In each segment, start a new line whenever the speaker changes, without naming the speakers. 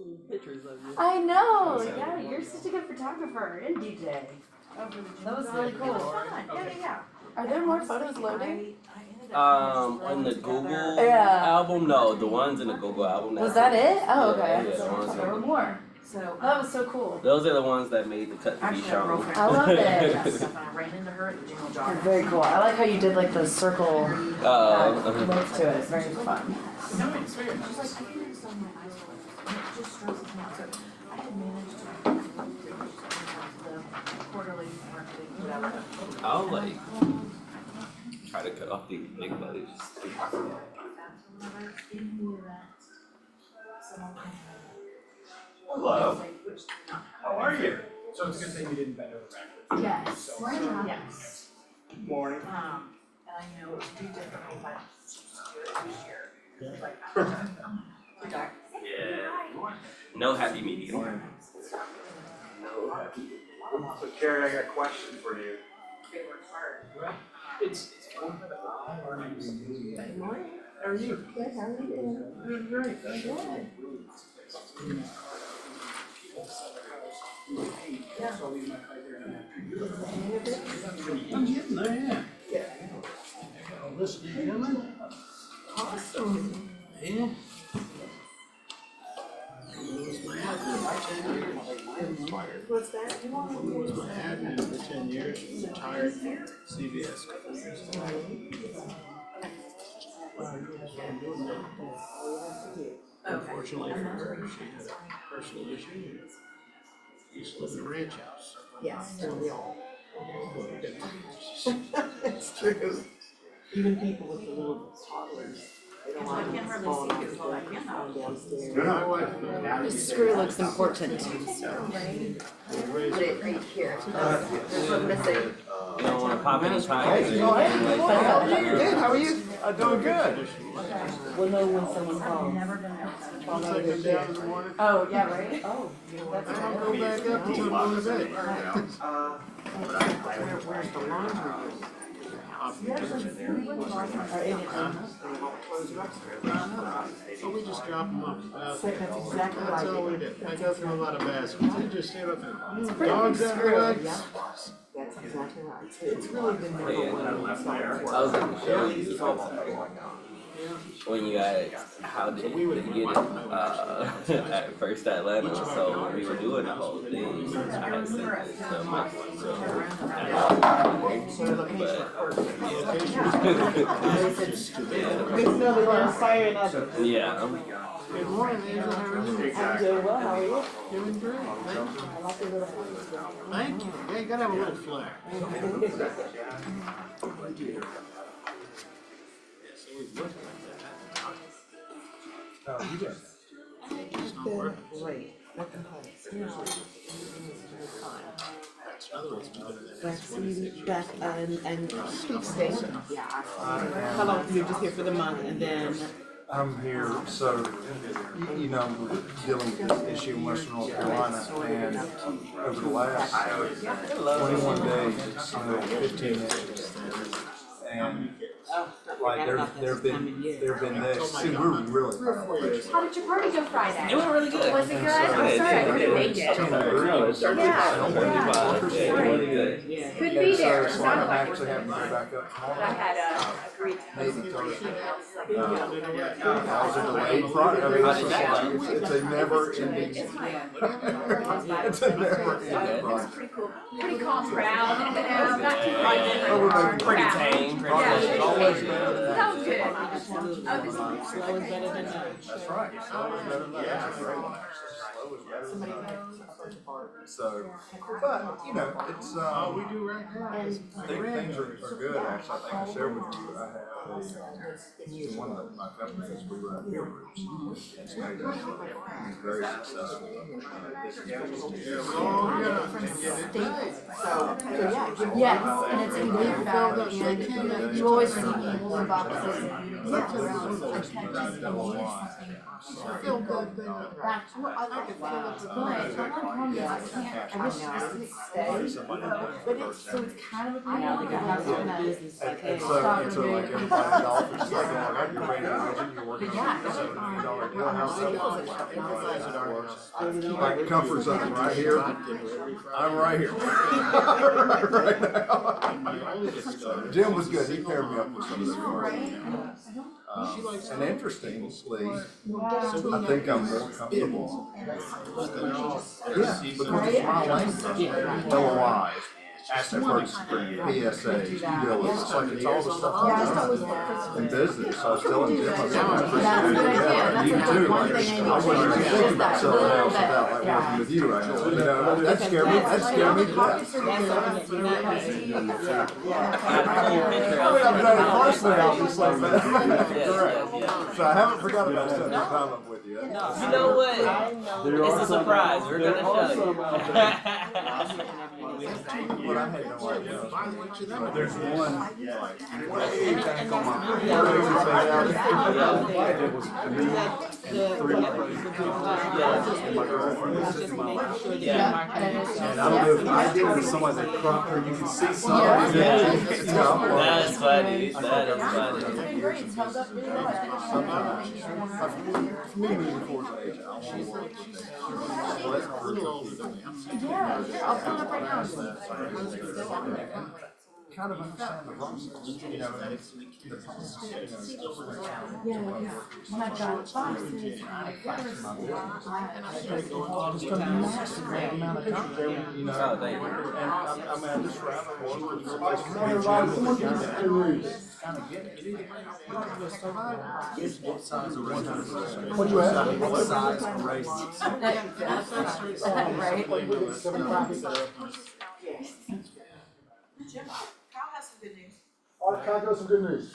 cool pictures of you.
I know, yeah, you're such a good photographer and DJ. That was really cool.
Yeah.
Are there more photos loading?
On the Google
Yeah.
album, no, the ones in the Google album.
Was that it? Oh, okay.
Yeah, the ones
There were
in,
more.
So.
That was so cool.
those are the ones that made the cut to be
Actually, my
shown.
girlfriend.
I love it.
Yes, and I ran into her at the jingle jar.
Very cool. I like how you did like the circle look to it. It's very fun.
No, it's weird. She's like, I can install my eyes and it just stresses me out. So I had managed to the quarterly marketing, whatever.
I'll like try to cut off these big buddies.
Hello. How are you? So it's a good thing you didn't bend over backwards.
Yes.
So,
Yes.
morning.
And I know it would be difficult if I do it this year. Like,
Yeah. No happy medium.
No happy. So Carrie, I got a question for you.
they work hard.
It's morning. How are you?
Good, how are you doing?
Doing great. Thank you.
Good.
Yeah. I'm getting there, yeah. Listen, gentlemen. Awesome. Yeah.
What's that?
Was my admin for 10 years, retired CVS. Unfortunately for her, she had a personal issue. Used to live in a ranch house.
Yes, we all.
It's true.
Even people with the little toddlers. I can't hardly see you, so I can't.
The screw looks important.
Put it right here. That's what missing.
You don't want to pop any tires or
Oh,
anything like
hey, how
that.
are you? Good, how are you? I'm doing good.
We'll know when someone calls.
Once I come down in the morning,
Oh, yeah, right? Oh.
I don't go back up until I'm going to bed.
Where's the laundry?
So we just drop them off.
That's exactly
That's all we do. I go through a lot of baskets. They just stay up there. Dogs out of the way.
That's exactly right. It's really been
Hey, I was gonna show you when you guys, how did you get it at first Atlanta, so when we were doing the whole thing, I had sent it to Mike, so yeah.
Good morning, Angel. How are you?
I'm doing well, how are you?
Doing great. Thank you.
I like your little photos.
Thank you. Yeah, you gotta have a little flair. Oh, you did. It's not working.
Great. And state. Yeah. How long, you're just here for the month and then?
I'm here, so, you know, we're dealing with this issue in Western North Carolina, and over the last 21 days, it's snowed 15 inches. And, like, there've been days, see, we're really.
How did your party go Friday?
It went really good.
Was it good? I'm sorry I couldn't make it. Couldn't be there.
So,
Sounded
I'm
like it
actually
was
having to
gonna
go back up
But I
tomorrow,
had agreed to
maybe Thursday.
Yeah.
I was a delayed project, I mean, it's a never ending.
It's my
It's a never ending
It was
project.
pretty cool. Pretty calm crowd. Not too crowded.
Oh, we're making
Pretty
Yeah.
tame.
It's always better than that.
Sounds good. Oh, this is okay.
That's right. Slow is better than that. Slow is better than that. So, but, you know, it's,
All we do right now is.
things are good, actually. I think I shared with you, I have one of my customers, we run beer groups. It's very successful.
Yes, and it's in good value, and you always see people in boxes around, I text and you something.
Feel good.
That's what I problem is I can't, I wish this could stay, but it's, so it's kind of a pain.
I have
Like,
some business like
And
that.
so like everybody in the office is like, oh, like, you're ready to imagine you're working on a $7 million deal, how's that work? Like comfort zone right here, I'm right here. Right now. Jim was good, he paired me up with some of this work. And interestingly, I think I'm more comfortable. Yeah, because it's my language. LOIs, asset purchase agreement, PSAs, due diligence, it's like it's all the stuff I've done in business. So I was telling Jim, I said, I appreciate it. You too, like, I wasn't even thinking about something else without like working with you right now. You know, that scared me to death. I mean, I've done it personally, obviously, but correct. So I haven't forgot about setting up time up with you.
You know what? It's a surprise. We're gonna show you.
But I had no idea. There's one, like, way back on my it was me, 3 of my brothers, and my girlfriend was sitting in my lap.
Yeah.
And I don't know if I did it with someone that cropped her, you can see something.
That's funny. That is funny.
It's been great, it's held up really well.
Sometimes, me before age, I want to work. Well, that's a little older than me.
Yeah, I'll pull it up right now.
Kind of understand the process, you know, and it's the process, you know.
Yeah, because when I've got boxes, and I've got this,
Just a massive amount of time, you know.
Oh, thank you.
And I mean, I just rather work with somebody kind of get it. What size of race? What you ask? What size of race?
Jim, Kyle has some good news.
All right, Kyle, some good news.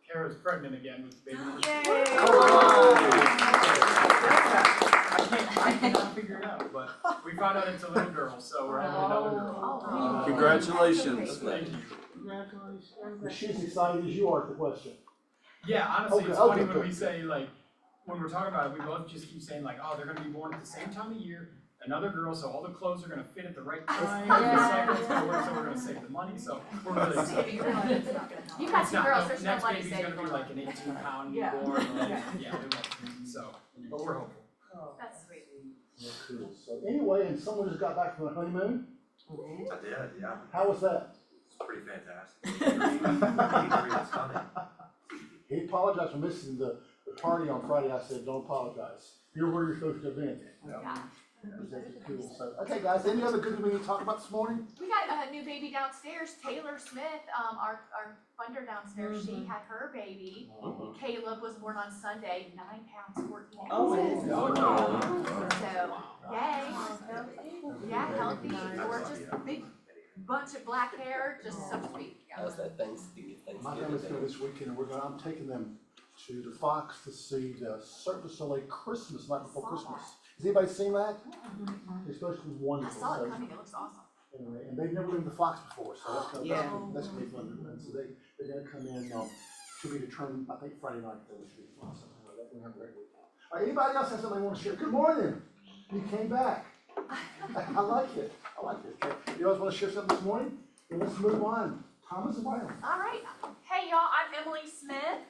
Kara's pregnant again with baby.
Yay!
I cannot figure it out, but we found out it's a little girl, so we're having another girl.
Congratulations.
Thank you.
Is she as excited as you are at the question?
Yeah, honestly, it's
Okay,
funny
okay,
when we say, like, when we're talking about it, we both just keep saying like, oh, they're gonna be born at the same time of year, another girl, so all the clothes are gonna fit at the right time, the cycle's gonna work, so we're gonna save the money, so we're really excited.
You got
It's
two
not-
girls, there's no
next
money
baby's
saved
gonna be
for
like an 18-pound newborn, like, yeah, so, but we're hopeful.
That's sweet.
Cool. So anyway, and someone just got back from the honeymoon.
I did, yeah.
How was that?
It's pretty fantastic.
He apologized for missing the party on Friday. I said, don't apologize. You're where you're supposed to have been.
Yeah.
Cool. So, okay, guys, any other good news we need to talk about this morning?
We got a new baby downstairs, Taylor Smith, our funder downstairs, she had her baby. Caleb was born on Sunday, 9 pounds, 14 ounces. So, yay. Yeah, healthy, gorgeous, big bunch of black hair, just so sweet.
How's that Thanksgiving?
My family's going this weekend, and I'm taking them to the Fox to see the Cirque du Soleil Christmas night before Christmas. Has anybody seen that? It's supposed to be
I
wonderful.
saw
So,
it coming, it looks awesome.
anyway, and they've never been to the Fox before, so that's gonna be fun. And so they're gonna come in, should be determined, I think Friday night, they should be fun, so they're gonna have a great weekend. All right, anybody else have something they want to share? Good morning. You came back. I like it. I like it. Okay. You guys want to share something this morning? Then let's move on. Thomas and Brian.
All right. Hey, y'all, I'm Emily Smith.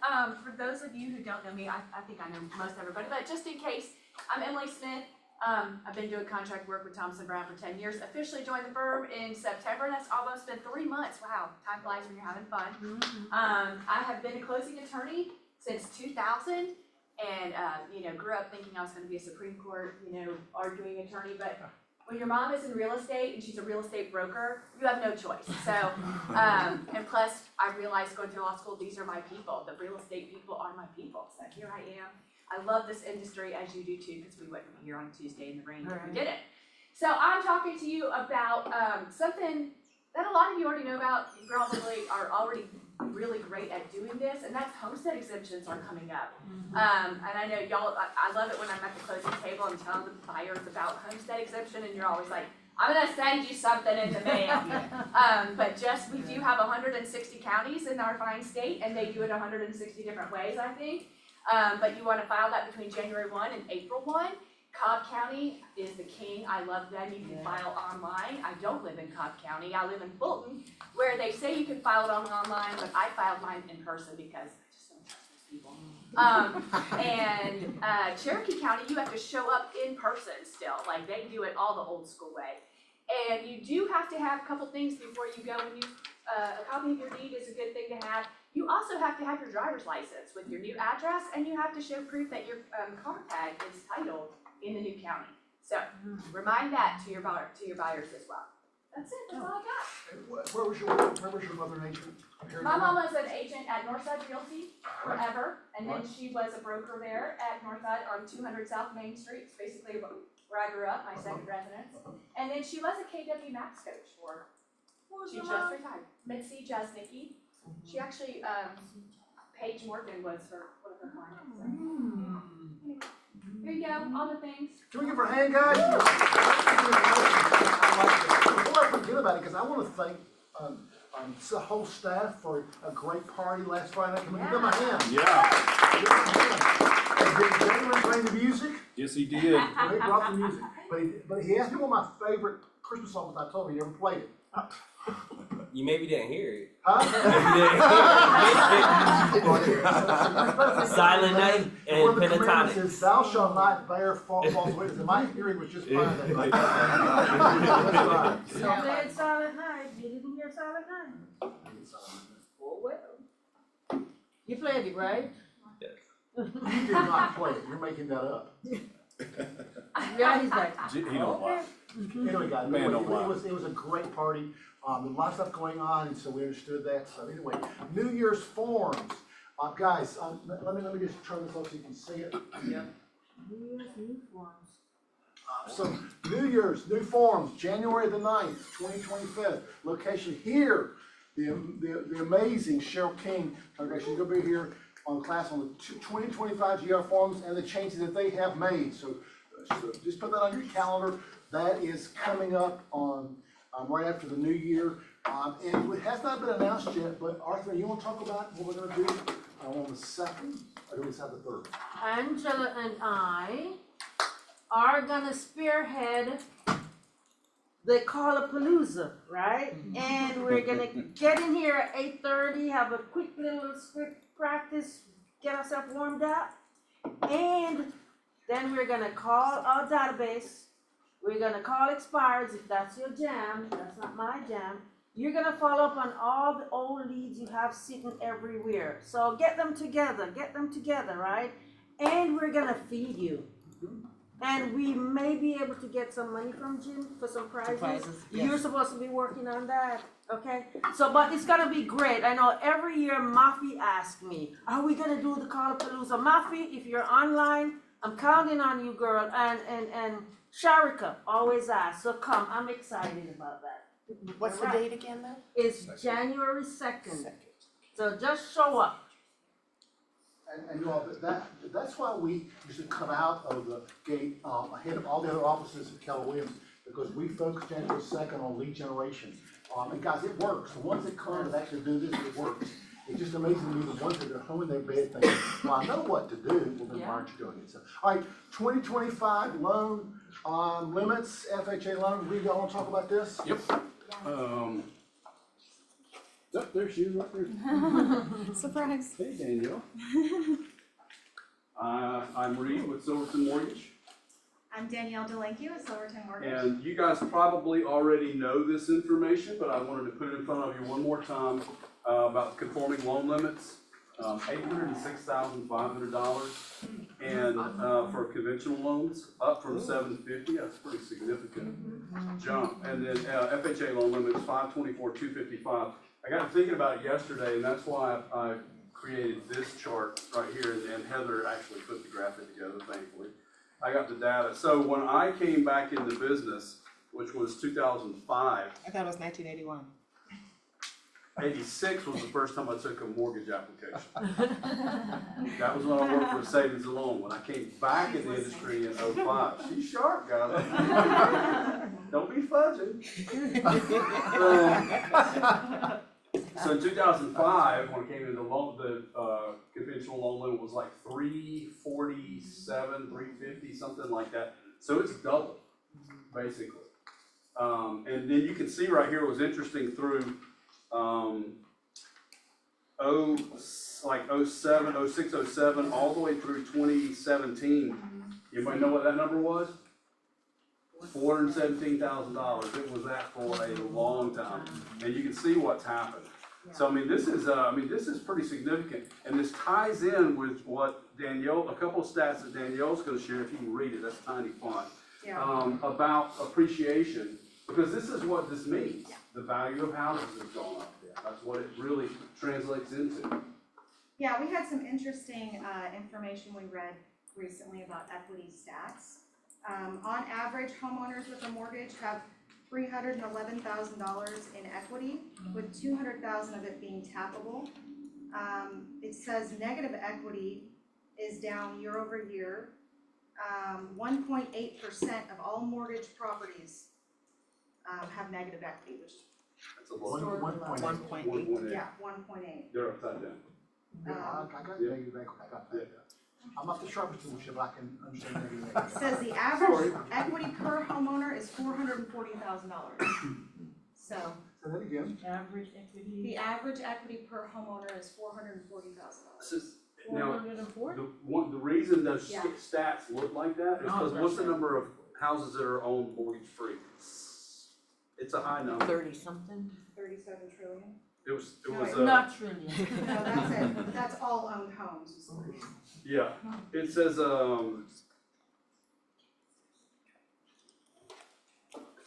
For those of you who don't know me, I think I know most everybody, but just in case, I'm Emily Smith. I've been doing contract work with Thompson Brown for 10 years. Officially joined the firm in September, and that's almost been 3 months. Wow, time flies when you're having fun. I have been a closing attorney since 2000, and grew up thinking I was going to be a Supreme Court, arguing attorney, but when your mom is in real estate and she's a real estate broker, you have no choice. So, and plus, I realized going through law school, these are my people. The real estate people are my people. So here I am. I love this industry, as you do too, because we wouldn't be here on a Tuesday in the rain if we didn't. So I'm talking to you about something that a lot of you already know about. You probably are already really great at doing this, and that's homestead exemptions are coming up. And I know y'all, I love it when I'm at the closing table and telling the buyers about homestead exemption, and you're always like, I'm gonna send you something in the mail. But we do have 160 counties in our fine state, and they do it 160 different ways, I think. But you wanna file that between January 1 and April 1. Cobb County is the king. I love them. You can file online. I don't live in Cobb County. I live in Fulton, where they say you can file it online, but I filed mine in person because I just don't trust those people. And Cherokee County, you have to show up in person still. Like, they do it all the old school way. And you do have to have a couple things before you go. When you, a copy of your deed is a good thing to have. You also have to have your driver's license with your new address, and you have to show proof that your car tag is titled in the new county. So remind that to your buyers as well. That's it. That's all I got.
Where was your mother in nature?
My mom was an agent at Northside Realty forever, and then she was a broker there at Northside on 200 South Main Street. It's basically where I grew up, my second residence. And then she was a KW Max coach for. She just retired. Mitzi Jasnicki. She actually, Paige Morgan was one of her clients. So. There you go, all the things.
Can we give her a hand, guys? Before I forget about it, because I want to thank the whole staff for a great party last Friday night. Can we give them a hand?
Yeah.
Did Jalen bring the music?
Yes, he did.
He brought the music. But he asked me one of my favorite Christmas songs. I told him he never played it.
You maybe didn't hear it.
Huh?
Silent Night and
One of the commandments
Pentatonic.
says, "Thou shalt not bear false witness." And my hearing was just fine that night. That's right.
You played Silent Night, you didn't hear Silent Night? Oh, well. You played it, right?
Yes.
You did not play it. You're making that up.
Yeah, he's like,
He don't lie.
Anyway, guys,
Man,
it
don't lie.
was a great party. There's a lot of stuff going on, and so we understood that. So anyway, New Year's forms. Guys, let me just turn this off so you can see it.
new forms.
So New Year's, new forms, January the 9th, 2025. Location here, the amazing Cheryl King congregation. You'll be here on class on the 2025 GR forms and the changes that they have made. So just put that on your calendar. That is coming up on right after the new year. And it has not been announced yet, but Arthur, you want to talk about what we're going to do on the 2nd? Or do we decide the 3rd?
Angela and I are gonna spearhead the Callapalooza, right? And we're gonna get in here at 8:30, have a quick little script practice, get ourselves warmed up, and then we're gonna call our database. We're gonna call expireds if that's your jam. That's not my jam. You're gonna follow up on all the old leads you have sitting everywhere. So get them together, right? And we're gonna feed you. And we may be able to get some money from Jim for some prizes. You're supposed to be working on that, okay? So, but it's gonna be great. I know every year Mafi asks me, are we gonna do the Callapalooza? Mafi, if you're online, I'm counting on you, girl. And Sharika always asks, so come, I'm excited about that.
What's the date again though?
It's January 2nd. So just show up.
And you know, that's why we used to come out of the gate ahead of all the other offices at Keller Williams, because we focus January 2nd on lead generation. And guys, it works. The ones that come and actually do this, it works. It's just amazing to me, the ones that are home in their bed thinking, well, I know what to do, well, then why aren't you doing it? So, all right, 2025 loan limits, FHA loan, we all want to talk about this?
Yep. Yep, there she is right there.
Surprise.
Hey, Danielle. I'm Reed with Silverton Mortgage.
I'm Danielle Delaney with Silverton Mortgage.
And you guys probably already know this information, but I wanted to put it in front of you one more time about conforming loan limits. $806,500 and for conventional loans, up from $750. That's a pretty significant jump. And then FHA loan limits $524,255. I got thinking about it yesterday, and that's why I created this chart right here, and Heather actually put the graphic together, thankfully. I got the data. So when I came back into business, which was 2005.
I thought it was 1981.
86 was the first time I took a mortgage application. That was when I worked for Savings and Loan. When I came back in the industry in 05. She's sharp, guys. Don't be fudging. So in 2005, when I came into the conventional loan limit was like 347, 350, something like that. So it's double, basically. And then you can see right here, it was interesting through, 07, 06, 07, all the way through 2017. Anybody know what that number was? $417,000. It was that for a long time. And you can see what's happened. So, this is pretty significant. And this ties in with what Danielle, a couple of stats that Danielle's gonna share, if you can read it, that's tiny font. About appreciation, because this is what this means. The value of houses has gone up. That's what it really translates into.
Yeah, we had some interesting information we read recently about equity stats. On average, homeowners with a mortgage have $311,000 in equity, with $200,000 of it being tappable. It says negative equity is down year over year. 1.8% of all mortgage properties have negative equity, which
That's a lot.
1.8.
yeah, 1.8.
They're upside down.
Yeah, I got negative equity, I got that. I'm not the sharpest tool, but I can understand negative
It
equity.
says the average equity per homeowner is $440,000. So
Say that again.
Average equity.
the average equity per homeowner is $440,000.
This is, now,
440?
the reason those
Yeah.
stats look like that is because what's the number of houses that are owned mortgage free? It's a high number.
30 something?
37 trillion.
It was,
Not trillion.
No, that's it. That's all owned homes.
yeah, it says,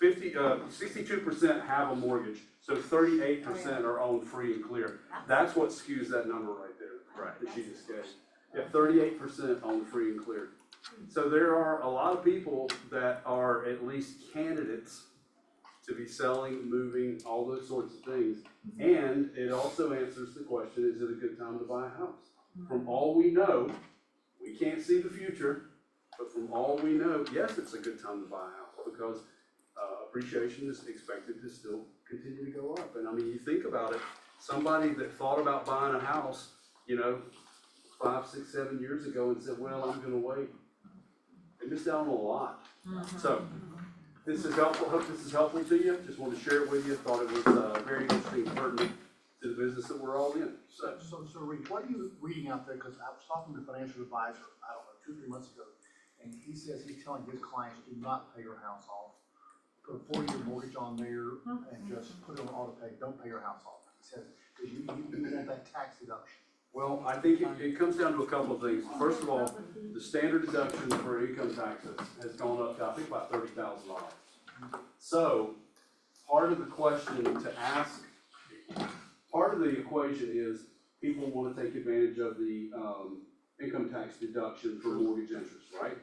62% have a mortgage, so 38% are owned free and clear. That's what skews that number right there. Right. That she just gave. Yeah, 38% owned free and clear. So there are a lot of people that are at least candidates to be selling, moving, all those sorts of things. And it also answers the question, is it a good time to buy a house? From all we know, we can't see the future, but from all we know, yes, it's a good time to buy a house because appreciation is expected to still continue to go up. And you think about it, somebody that thought about buying a house, 5, 6, 7 years ago and said, well, I'm gonna wait. They missed out on a lot. So, this is helpful, hope this is helpful to you, just wanted to share it with you, thought it was very interesting, pertinent to the business that we're all in, so.
So Reed, what are you reading out there, because I was talking to a financial advisor, I don't know, 2 or 3 months ago, and he says he's telling his clients, do not pay your house off. Put a 40-year mortgage on there and just put it on auto pay, don't pay your house off. He says, because you want that tax deduction.
Well, I think it comes down to a couple of things. First of all, the standard deduction for income taxes has gone up to, I think, about $30,000. So, part of the question to ask, part of the equation is people want to take advantage of the income tax deduction for mortgage interest, right?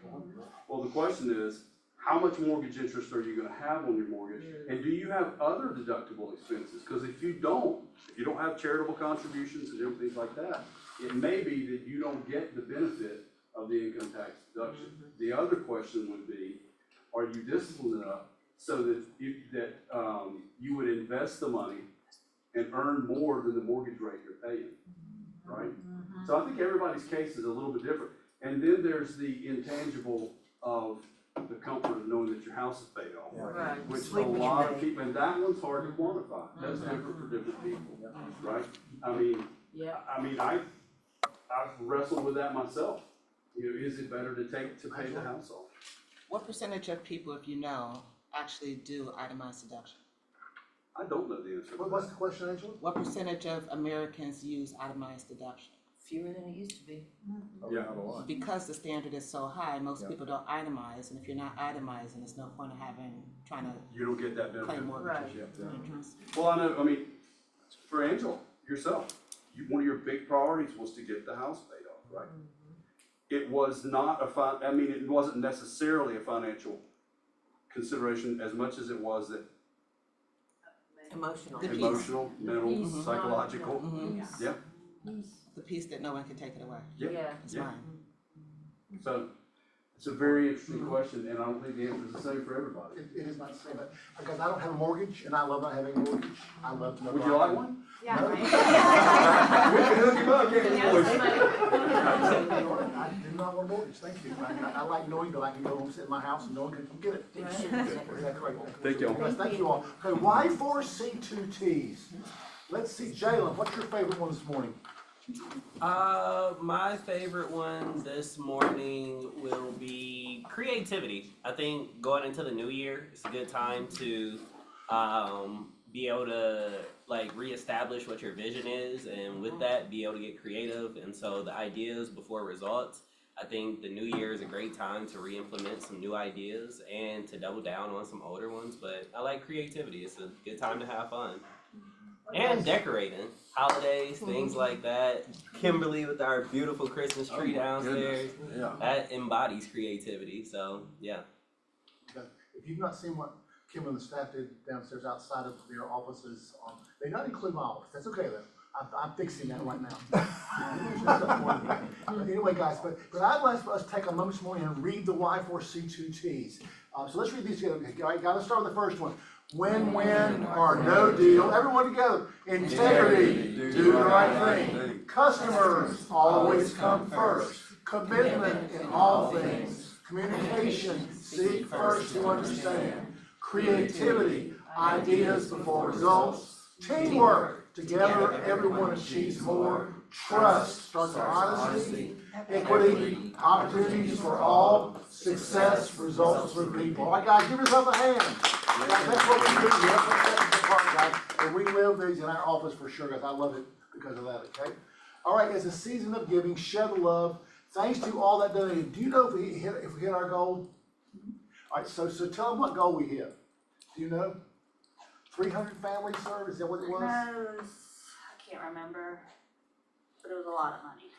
Well, the question is, how much mortgage interest are you gonna have on your mortgage? And do you have other deductible expenses? Because if you don't have charitable contributions and everything like that, it may be that you don't get the benefit of the income tax deduction. The other question would be, are you disciplined enough so that you would invest the money and earn more than the mortgage rate you're paying, right? So I think everybody's case is a little bit different. And then there's the intangible of the comfort of knowing that your house is paid off,
Right.
which a lot of people, and that one's hard to quantify. That's different for different people, right?
Yeah.
I've wrestled with that myself. Is it better to pay the house off?
What percentage of people, if you know, actually do itemized deduction?
I don't know the answer.
What's the question, Angela?
What percentage of Americans use itemized deduction?
Fewer than it used to be.
Yeah.
Because the standard is so high, most people don't itemize, and if you're not itemizing, there's no point of trying to
You don't get that
claim
benefit.
mortgages.
Right.
Interest.
Well, I know, for Angela, yourself, one of your big priorities was to get the house paid off, right? It was not it wasn't necessarily a financial consideration as much as it was that
Emotional.
emotional, mental, psychological. Yeah,
The piece that no one can take it away.
yeah,
It's
yeah.
mine.
So, it's a very interesting question, and I don't think the answer is the same for everybody.
It is not the same, but because I don't have a mortgage, and I love not having a mortgage, I love to know.
Would you like one?
Yeah,
No.
right.
We can hook him up, can't we, boys?
I do not want $1,000 mortgage, thank you. I like knowing that I can go home, sit in my house and no one can come get it. Is that correct?
Thank you all.
Guys, thank you all. Okay, Y4C2Ts. Let's see, Jalen, what's your favorite one this morning?
My favorite one this morning will be creativity. I think going into the new year, it's a good time to be able to like reestablish what your vision is, and with that, be able to get creative. And so the ideas before results. I think the new year is a great time to re-implement some new ideas and to double down on some older ones. But I like creativity. It's a good time to have fun. And decorating, holidays, things like that. Kimberly with our beautiful Christmas tree downstairs,
Yeah.
that embodies creativity, so yeah.
If you've not seen what Kim and the staff did downstairs outside of their offices, they not include my office, that's okay though. I'm fixing that right now. But anyway, guys, but I'd like for us to take a moment this morning and read the Y4C2Ts. So let's read these together. All right, gotta start with the first one. Win-win or no deal. Everyone together. Integrity, do the right thing. Customers always come first. Commitment in all things. Communication, seek first to understand. Creativity, ideas before results. Teamwork, together everyone achieves more. Trust starts with honesty. Equity, opportunities for all. Success results through people. All right, guys, give yourself a hand. Guys, that's what we do. That's the part, guys. And we live these in our office for sure, guys. I love it because of that, okay? All right, it's a season of giving. Share the love. Thanks to all that donated. Do you know if we hit our goal? All right, so tell them what goal we hit. Do you know? 300 families served? Is that what it was?
I can't remember, but it was a lot of money.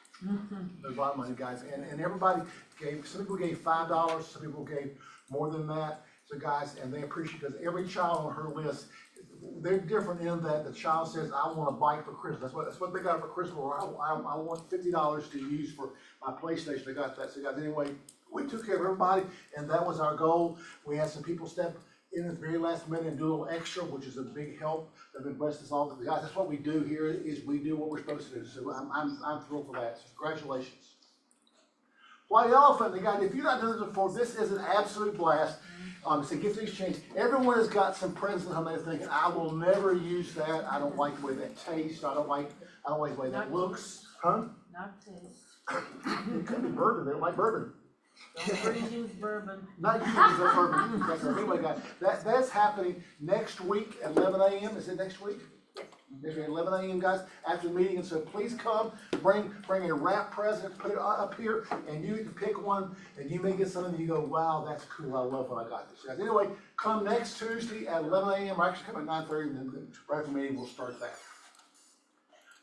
There's a lot of money, guys, and everybody gave, some people gave $5, some people gave more than that. So guys, and they appreciate, because every child on her list, they're different in that the child says, I want a bike for Christmas. That's what they got for Christmas, or I want $50 to use for my PlayStation. They got that. So guys, anyway, we took care of everybody, and that was our goal. We had some people step in at the very last minute and do a little extra, which is a big help. They've been blessed us all. Guys, that's what we do here, is we do what we're supposed to do. So I'm thrilled for that. So congratulations. White Elephant, guys, if you've not done this before, this is an absolute blast. It's a gift exchange. Everyone has got some presents at home they're thinking, I will never use that. I don't like the way that tastes. I don't like the way that looks. Huh?
Not taste.
It could be bourbon. They don't like bourbon.
Don't use bourbon.
Not you use that bourbon. Anyway, guys, that's happening next week at 11 a.m. Is it next week? Next week at 11 a.m., guys, after the meeting. And so please come, bring a wrap present, put it up here, and you can pick one, and you may get something that you go, wow, that's cool. I love when I got this, guys. Anyway, come next Tuesday at 11 a.m. or actually come at 9:30, and then right after the meeting, we'll start that.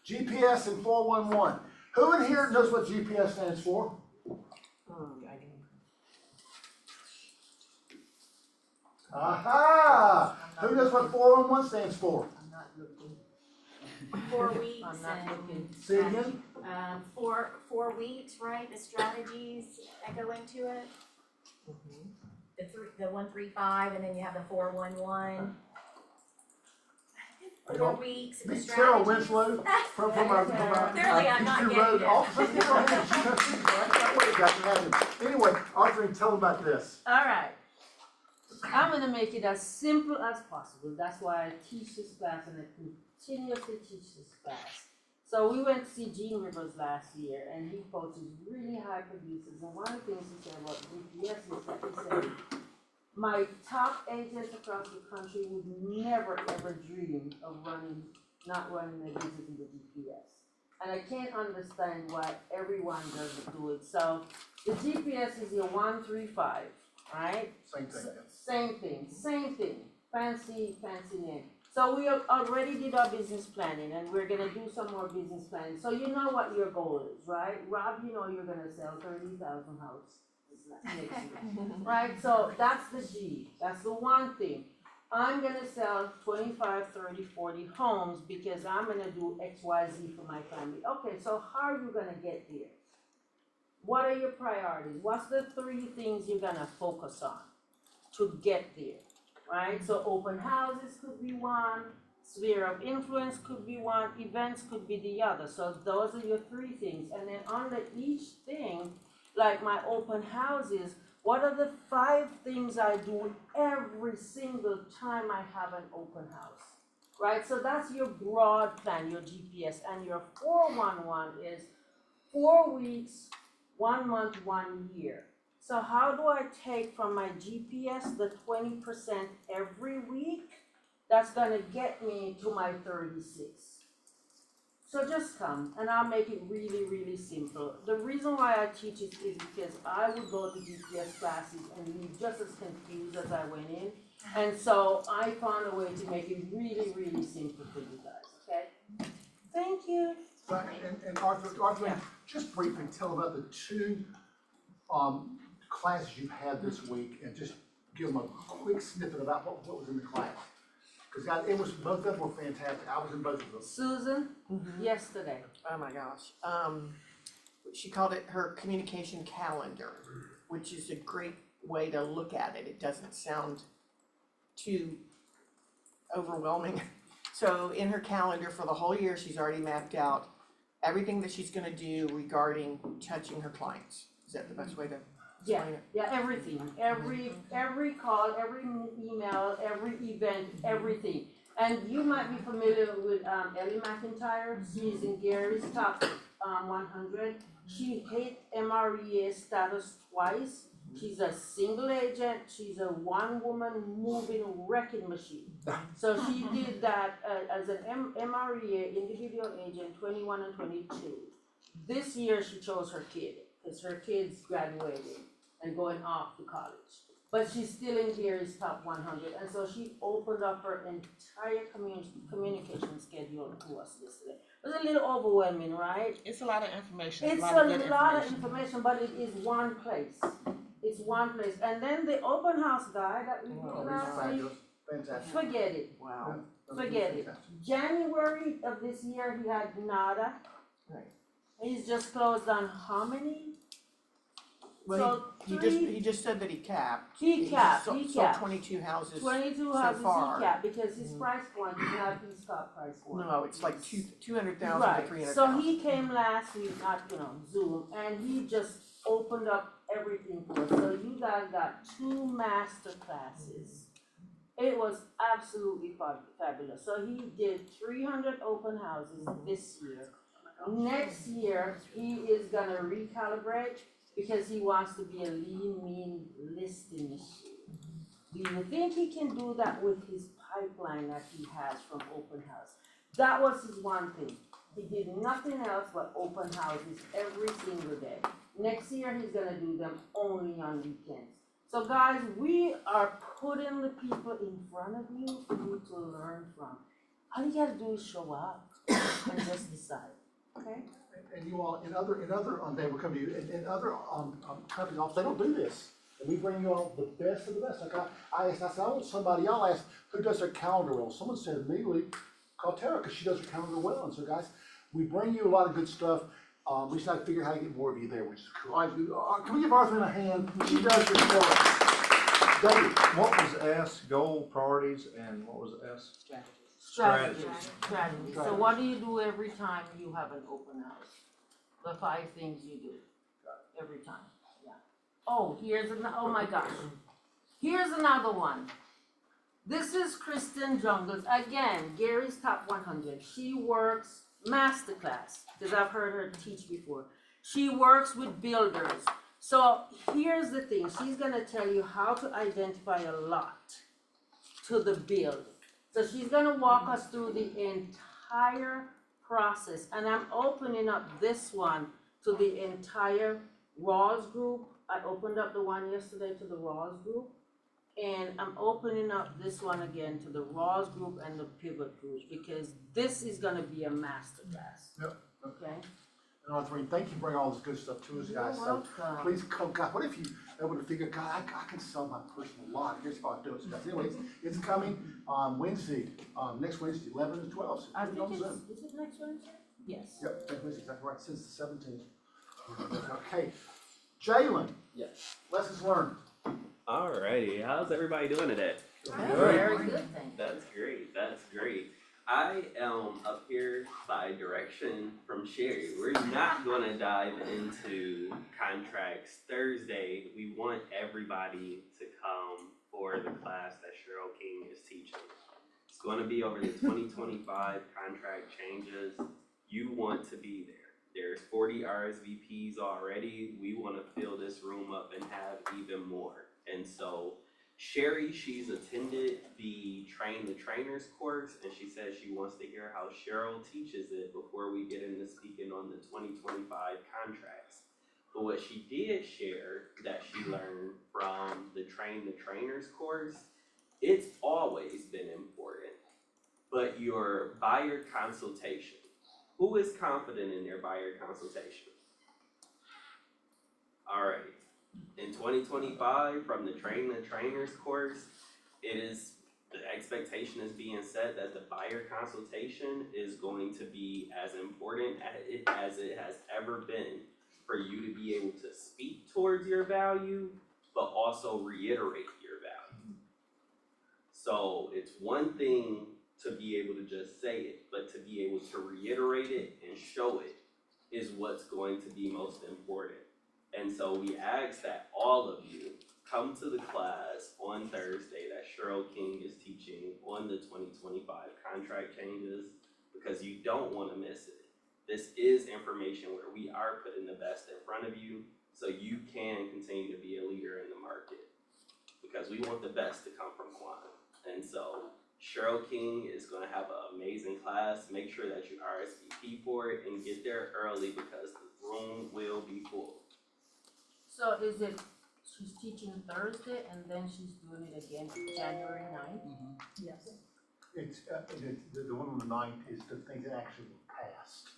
GPS and 411. Who in here knows what GPS stands for? Aha! Who knows what 411 stands for?
4 weeks
I'm not looking.
Say it again?
4 weeks, right? The strategies that go into it. The 135, and then you have the 411. 4 weeks. The
Meet Carol
strategies.
Winslow from our
Clearly, I'm not
Eastern
getting
Road
it.
office. Anyway, Arthur, tell them about this.
All right. I'm gonna make it as simple as possible. That's why I teach this class and I continuously teach this class. So we went to see Gene Rivers last year, and he coaches really high producers. And one of the things he said about GPS is that he said, my top agents across the country would never ever dream of not running their business in the GPS. And I can't understand why everyone doesn't do it. So the GPS is your 135, right?
Same thing.
Same thing. Fancy name. So we already did our business planning, and we're gonna do some more business planning. So you know what your goal is, right? Rob, you know you're gonna sell 30,000 houses next year, right? So that's the G. That's the one thing. I'm gonna sell 25, 30, 40 homes because I'm gonna do X, Y, Z for my family. Okay, so how are you gonna get there? What are your priorities? What's the 3 things you're gonna focus on to get there, right? So open houses could be one, sphere of influence could be one, events could be the other. So those are your 3 things. And then under each thing, like my open houses, what are the 5 things I do every single time I have an open house? Right, so that's your broad plan, your GPS, and your 411 is 4 weeks, 1 month, 1 year. So how do I take from my GPS the 20% every week? That's gonna get me to my 36. So just come, and I'll make it really, really simple. The reason why I teach it is because I would go to GPS classes and leave just as confused as I went in. And so I found a way to make it really, really simple for you guys, okay? Thank you.
Right, and Arthur, just briefly tell about the 2, classes you've had this week, and just give them a quick snippet about what was in the class. Cause guys, both of them were fantastic, I was in both of them.
Susan, yesterday.
Oh my gosh. She called it her communication calendar, which is a great way to look at it. It doesn't sound too overwhelming. So in her calendar for the whole year, she's already mapped out everything that she's gonna do regarding touching her clients. Is that the best way to explain it?
Yeah, everything, every call, every email, every event, everything. And you might be familiar with Ellie McIntyre, she's in Gary's top 100. She hit MREA status twice. She's a single agent, she's a one-woman moving wrecking machine. So she did that as an MREA individual agent, 21 and 22. This year she chose her kid, because her kid's graduating and going off to college. But she's still in Gary's top 100, and so she opened up her entire communication schedule to us yesterday. It was a little overwhelming, right?
It's a lot of information.
It's a lot of information, but it is one place. It's one place. And then the open house guy that we did last week,
Fantastic.
forget it.
Wow.
Forget it. January of this year, he had nada.
Right.
He's just closed on how many?
Well,
So
he just said that he capped.
He capped.
sold 22 houses.
22
so
houses
far.
he capped, because his price point is not his top price point.
No, it's like 200,000 to
Right,
300,000.
so he came last week, not, Zoom, and he just opened up everything for us. So you guys got 2 master classes. It was absolutely fabulous. So he did 300 open houses this year. Next year, he is gonna recalibrate, because he wants to be a lean, mean listing machine. Do you think he can do that with his pipeline that he has from open house? That was his one thing. He did nothing else but open houses every single day. Next year, he's gonna do them only on weekends. So guys, we are putting the people in front of you for you to learn from. All you gotta do is show up and just decide, okay?
And you all, in other, they will come to you, in other, companies, also, they don't do this. And we bring you all the best of the best. Like I said, I want somebody, y'all asked, who does their calendar well? Someone said immediately, call Tara, because she does her calendar well. And so guys, we bring you a lot of good stuff. We just gotta figure out how to get more of you there, which is cool. All right, can we give Arthur a hand? She does your stuff.
David, what was S, goal, priorities, and what was S?
Strategy. So what do you do every time you have an open house? The 5 things you do every time, yeah. Oh, oh my gosh. Here's another one. This is Kristen Jungles, again, Gary's top 100. She works masterclass, because I've heard her teach before. She works with builders. So here's the thing, she's gonna tell you how to identify a lot to the build. So she's gonna walk us through the entire process, and I'm opening up this one to the entire Rawls group. I opened up the one yesterday to the Rawls group, and I'm opening up this one again to the Rawls group and the Pivot group, because this is gonna be a masterclass.
Yep.
Okay?
And Arthur, thank you for bringing all this good stuff to us, guys.
You're
So
welcome.
please come, God, what if you able to figure, God, I can sell my personal lot. Here's how I do it. So guys, anyways, it's coming Wednesday, next Wednesday, 11 to 12. So
I
put it on
think
Zoom.
is it next Wednesday? Yes.
Yep, next Wednesday, exactly right, since the 17th. Okay, Jalen.
Yes.
Lessons learned.
Alrighty, how's everybody doing today?
Very good, thank you.
That's great, that's great. I am up here by direction from Sherry. We're not gonna dive into contracts Thursday. We want everybody to come for the class that Cheryl King is teaching. It's gonna be over the 2025 contract changes. You want to be there. There's 40 RSVPs already. We wanna fill this room up and have even more. And so Sherry, she's attended the Train the Trainers course, and she says she wants to hear how Cheryl teaches it before we get into speaking on the 2025 contracts. But what she did share that she learned from the Train the Trainers course, it's always been important. But your buyer consultation, who is confident in their buyer consultation? All right. In 2025, from the Train the Trainers course, the expectation is being set that the buyer consultation is going to be as important as it has ever been for you to be able to speak towards your value, but also reiterate your value. So it's one thing to be able to just say it, but to be able to reiterate it and show it is what's going to be most important. And so we ask that all of you come to the class on Thursday that Cheryl King is teaching on the 2025 contract changes, because you don't want to miss it. This is information where we are putting the best in front of you so you can continue to be a leader in the market, because we want the best to come from Quan. And so Cheryl King is going to have an amazing class. Make sure that you RSVP for it and get there early, because the room will be full.
So is it, she's teaching Thursday and then she's doing it again January 9th?
Yes.
It's, the one on the 9th is the things that actually passed.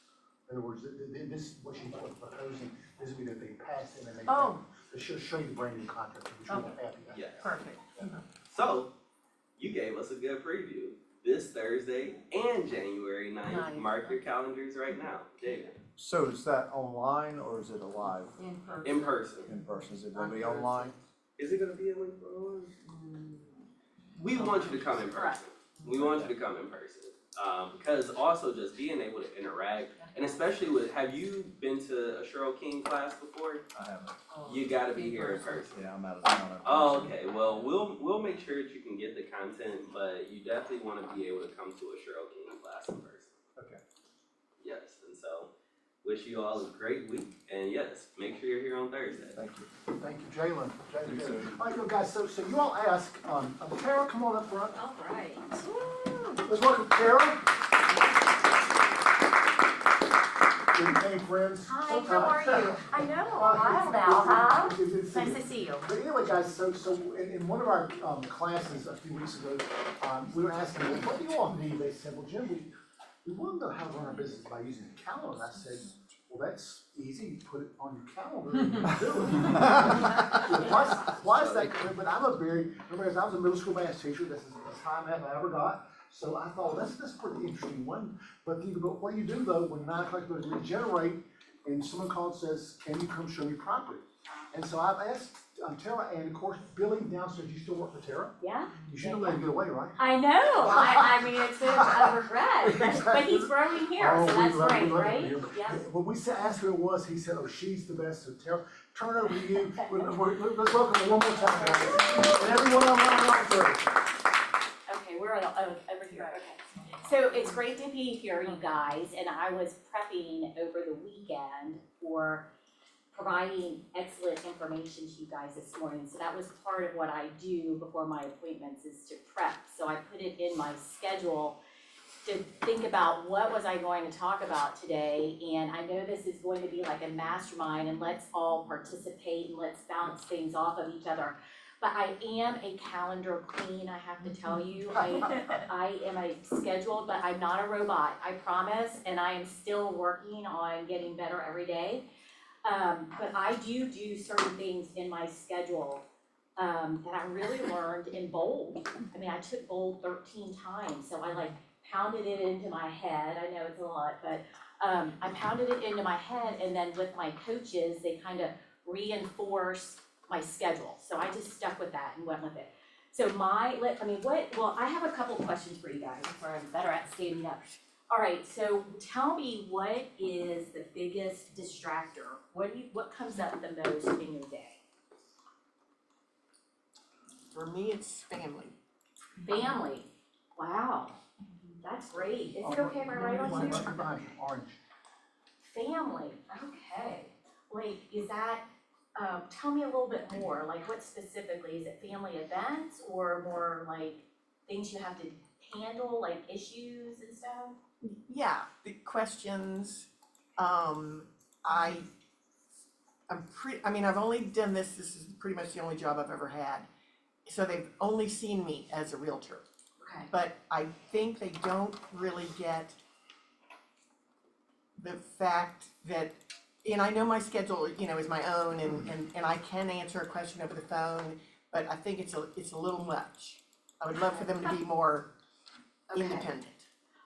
In other words, this, what she's proposing, this would be that they passed and then they.
Oh.
She'll show you the brand new contract, which we're happy about.
Yeah.
Perfect.
So, you gave us a good preview. This Thursday and January 9th. Mark your calendars right now. David.
So is that online or is it a live?
In person.
In person.
In person, is it gonna be online?
Is it gonna be a link for online? We want you to come in person. We want you to come in person. Because also just being able to interact, and especially with, have you been to a Cheryl King class before?
I haven't.
You gotta be here in person.
Yeah, I'm out of town.
Oh, okay. Well, we'll make sure that you can get the content, but you definitely want to be able to come to a Cheryl King class in person.
Okay.
Yes, and so wish you all a great week, and yes, make sure you're here on Thursday.
Thank you.
Thank you, Jalen.
Thank you, sir.
All right, guys, so you all ask, Tara, come on up front.
All right.
Let's welcome Tara. Good evening, friends.
Hi, how are you? I know, a while now, huh? Nice to see you.
But anyway, guys, so in one of our classes a few weeks ago, we were asking, well, what do you all need? They said, well, Jim, we want to know how to run our business by using a calendar. And I said, well, that's easy. You put it on your calendar and you do it. Why is that? But I was a middle school math teacher. This is the high math I ever got. So I thought, that's a pretty interesting one. But what you do though, when 9 o'clock goes to regenerate, and someone calls and says, can you come show me property? And so I've asked Tara, and of course, Billy downstairs, you still work for Tara?
Yeah.
You shouldn't let him get away, right?
I know, I mean, it's a regret, but he's growing here, so that's great, right? Yes.
When we asked who it was, he said, oh, she's the best. So Tara, turn it over to you. Let's welcome her one more time, guys. And everyone online right through.
Okay, we're over here, okay. So it's great to be here, you guys, and I was prepping over the weekend for providing excellent information to you guys this morning. So that was part of what I do before my appointments, is to prep. So I put it in my schedule to think about what was I going to talk about today. And I know this is going to be like a mastermind, and let's all participate and let's bounce things off of each other. But I am a calendar queen, I have to tell you. I am a scheduled, but I'm not a robot, I promise. And I am still working on getting better every day. But I do certain things in my schedule that I really learned in bold. I mean, I took bold 13 times, so I pounded it into my head. I know it's a lot, but I pounded it into my head, and then with my coaches, they kind of reinforced my schedule. So I just stuck with that and went with it. So I have a couple questions for you guys before I'm better at standing up. All right, so tell me, what is the biggest distractor? What comes up the most in your day?
For me, it's family.
Family, wow, that's great. Is it okay if I write on here?
Orange.
Family, okay. Like, is that, tell me a little bit more, like what specifically, is it family events or more like things you have to handle, like issues and stuff?
Yeah, the questions, I've only done this is pretty much the only job I've ever had. So they've only seen me as a realtor,
Okay.
but I think they don't really get the fact that, and I know my schedule, is my own and I can answer a question over the phone, but I think it's a little much. I would love for them to be more
Okay.
independent.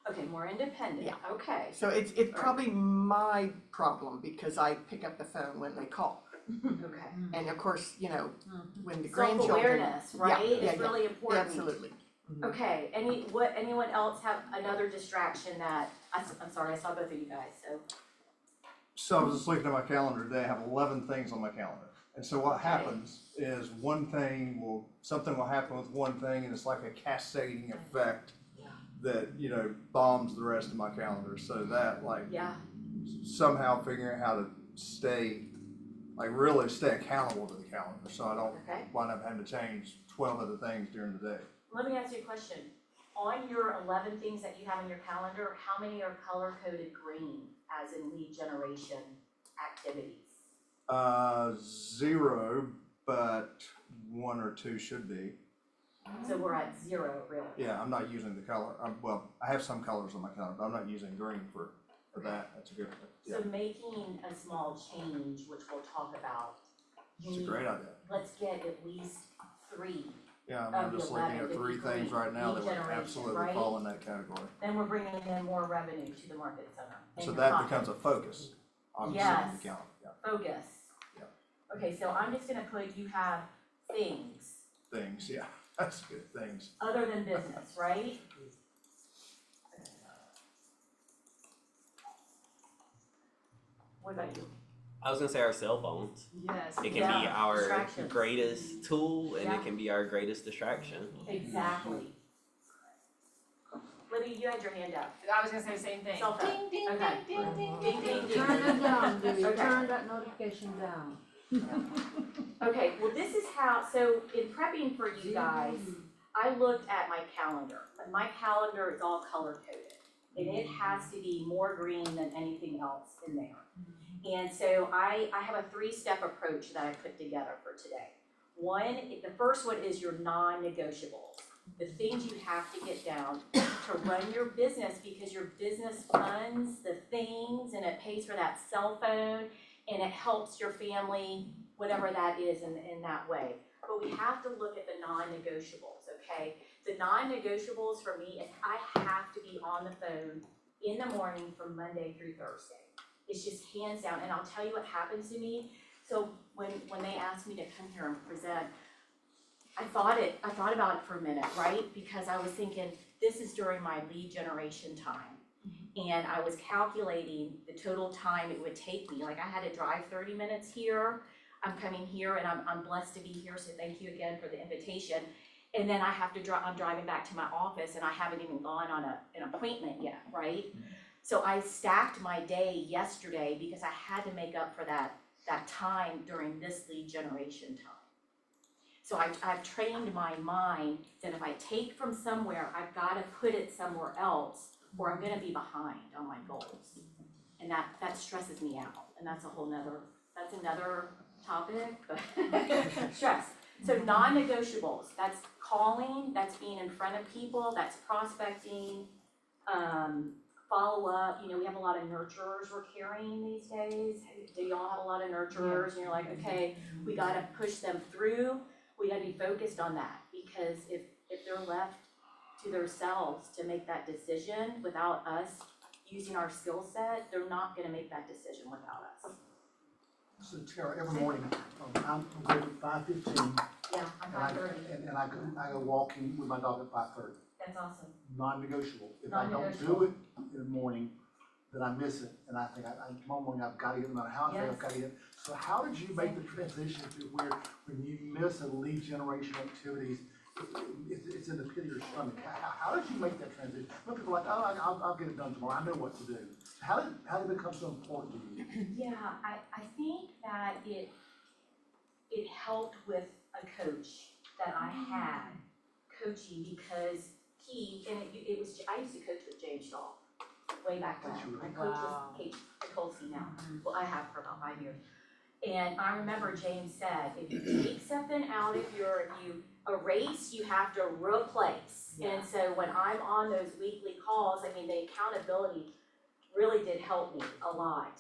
Okay, more independent,
Yeah.
okay.
So it's probably my problem because I pick up the phone when they call.
Okay.
And of course, when the grandchildren.
Self-awareness, right,
Yeah,
is really important.
Absolutely.
Okay, anyone else have another distraction that, I'm sorry, I saw both of you guys, so.
So I was just looking at my calendar today, I have 11 things on my calendar. And so what happens is something will happen with one thing and it's like a cascading effect that, bombs the rest of my calendar. So that somehow figuring out how to really stay accountable to the calendar. So I don't wind up having to change 12 other things during the day.
Let me ask you a question. On your 11 things that you have in your calendar, how many are color-coded green, as in lead generation activities?
0, but 1 or 2 should be.
So we're at 0, really?
Yeah, I'm not using the color, I have some colors on my calendar, but I'm not using green for that, that's a good,
So making a small change, which we'll talk about.
it's a great idea.
Let's get at least 3.
Yeah,
Of
I'm
the
just looking
11
at
that
3
we
things right now that
lead
would
generation,
absolutely
right?
fall in that category.
Then we're bringing in more revenue to the market center. in
So
your
that
pocket.
becomes a focus, obviously, on the calendar, yeah.
Focus.
Yeah.
Okay, so I'm just gonna put, you have things,
Things, yeah, that's good, things.
other than business, right? What about you?
I was gonna say our cell phones.
Yes.
It can
Yeah,
be our
distractions.
greatest tool and
Yeah.
it can be our greatest distraction.
Exactly. Libby, you had your hand up.
I was gonna say the same thing.
Cell phone.
Ding, ding,
Okay.
ding, ding, ding,
Ding, ding, ding.
Turn it down, Dewey,
Okay.
turn that notification down.
Okay, well, this is how, so in prepping for you guys, I looked at my calendar. And my calendar is all color coded. And it has to be more green than anything else in there. And so I have a 3-step approach that I put together for today. The first one is your non-negotiables. The things you have to get down to run your business, because your business funds the things and it pays for that cell phone and it helps your family, whatever that is in that way. But we have to look at the non-negotiables, okay? The non-negotiables for me is I have to be on the phone in the morning from Monday through Thursday. It's just hands down, and I'll tell you what happens to me. So when they asked me to come here and present, I thought about it for a minute, right? Because I was thinking, this is during my lead generation time. And I was calculating the total time it would take me. Like, I had to drive 30 minutes here. I'm coming here and I'm blessed to be here, so thank you again for the invitation. And then I have to I'm driving back to my office and I haven't even gone on an appointment yet, right? So I stacked my day yesterday because I had to make up for that time during this lead generation time. So I've trained my mind that if I take from somewhere, I've gotta put it somewhere else or I'm gonna be behind on my goals. And that stresses me out, and that's another topic, but stress. So non-negotiables, that's calling, that's being in front of people, that's prospecting, follow up. We have a lot of nurturers we're carrying these days. Do y'all have a lot of nurturers? And you're like, okay, we gotta push them through. We gotta be focused on that, because if they're left to themselves to make that decision without us using our skill set, they're not gonna make that decision without us.
So Tara, every morning, I'm awake at 5:15,
Yeah, I'm
and I,
5:30.
and I go walking with my dog at 5:30.
That's awesome.
Non-negotiable. If I don't do it in the morning, then I miss it, and I think tomorrow morning I've gotta get them out of the house, I've gotta get. So how did you make the transition to where, when you miss a lead generation activities, it's in the pit of your stomach? How did you make that transition? Some people are like, oh, I'll get it done tomorrow, I know what to do. How did it become so important to you?
Yeah, I think that it helped with a coach that I had coaching because it was, I used to coach with James Shaw way back when. I coached with Kate Nikolsky now. Well, I have for about 5 years. And I remember James said, if you take something out of you erase, you have to replace. And so when I'm on those weekly calls, I mean, the accountability really did help me a lot,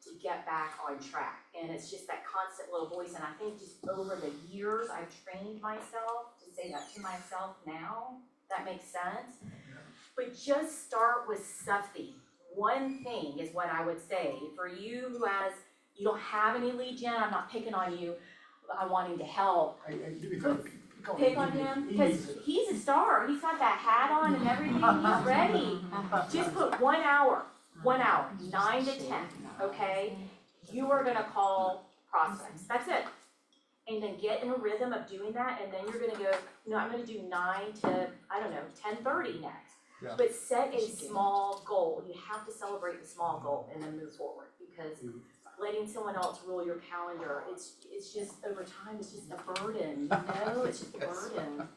to get back on track. And it's just that constant little voice, and I think just over the years, I've trained myself to say that to myself now. That makes sense. But just start with something. One thing is what I would say. For you you don't have any lead gen, I'm not picking on you, I want him to help. Pick on him, because he's a star, he's got that hat on and everything, he's ready. Just put 1 hour, 9 to 10, okay? You are gonna call prospects, that's it. And then get in a rhythm of doing that, and then you're gonna go, no, I'm gonna do 9 to, I don't know, 10:30 next.
Yeah.
But set a small goal, you have to celebrate the small goal and then move forward, because letting someone else rule your calendar, it's just, over time, it's just a burden, it's just a burden.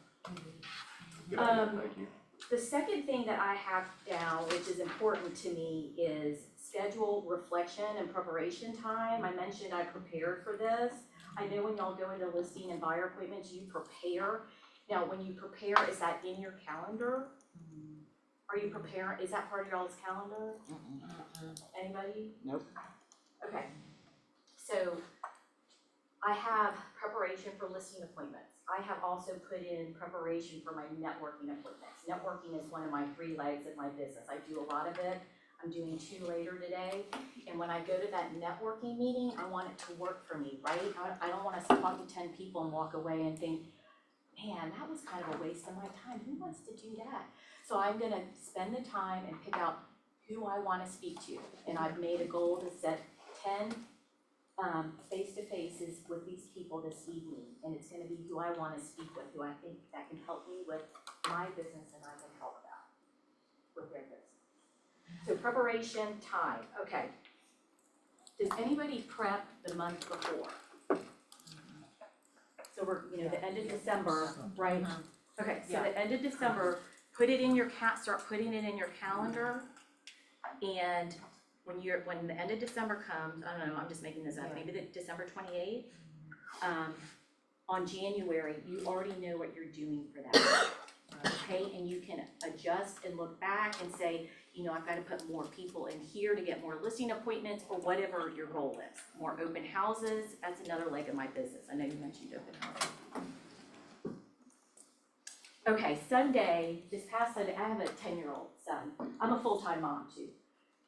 The second thing that I have down, which is important to me, is schedule reflection and preparation time. I mentioned I prepared for this. I know when y'all go into listing and buyer appointments, you prepare. Now, when you prepare, is that in your calendar? Are you preparing, is that part of y'all's calendar? Anybody?
Nope.
Okay, so I have preparation for listing appointments. I have also put in preparation for my networking appointments. Networking is one of my 3 legs of my business. I do a lot of it. I'm doing 2 later today. And when I go to that networking meeting, I want it to work for me, right? I don't want to talk to 10 people and walk away and think, man, that was kind of a waste of my time. Who wants to do that? So I'm gonna spend the time and pick out who I wanna speak to. And I've made a goal to set 10 face-to-faces with these people this evening. And it's gonna be who I wanna speak with, who I think that can help me with my business and I can help them with their business. So preparation time, okay. Does anybody prep the month before? So we're, the end of December, right? Okay, so the end of December, put it in your start putting it in your calendar. And when the end of December comes, I don't know, I'm just making this up, maybe the December 28th, on January, you already know what you're doing for that. Okay, and you can adjust and look back and say, I've got to put more people in here to get more listing appointments, or whatever your goal is. More open houses, that's another leg of my business. I know you mentioned open houses. Okay, Sunday, this past Sunday, I have a 10-year-old son. I'm a full-time mom too,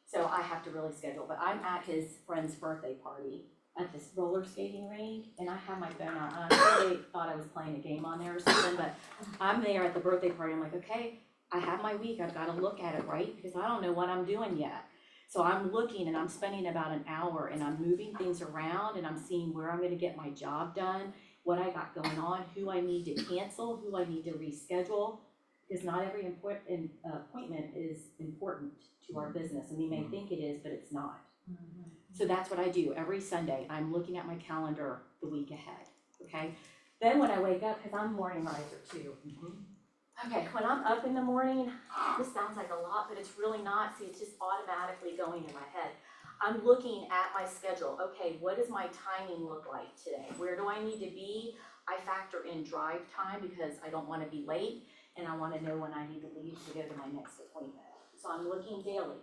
so I have to really schedule, but I'm at his friend's birthday party at this roller skating rink, and I have my phone out, and I really thought I was playing a game on there or something, but I'm there at the birthday party, I'm like, okay, I have my week, I've gotta look at it, right? Because I don't know what I'm doing yet. So I'm looking and I'm spending about an hour and I'm moving things around and I'm seeing where I'm gonna get my job done, what I got going on, who I need to cancel, who I need to reschedule, because not every appointment is important to our business, and we may think it is, but it's not. So that's what I do every Sunday. I'm looking at my calendar the week ahead, okay? Then when I wake up, because I'm a morning riser too. Okay, when I'm up in the morning, this sounds like a lot, but it's really not. See, it's just automatically going in my head. I'm looking at my schedule. Okay, what does my timing look like today? Where do I need to be? I factor in drive time because I don't want to be late, and I want to know when I need to leave to go to my next appointment. So I'm looking daily.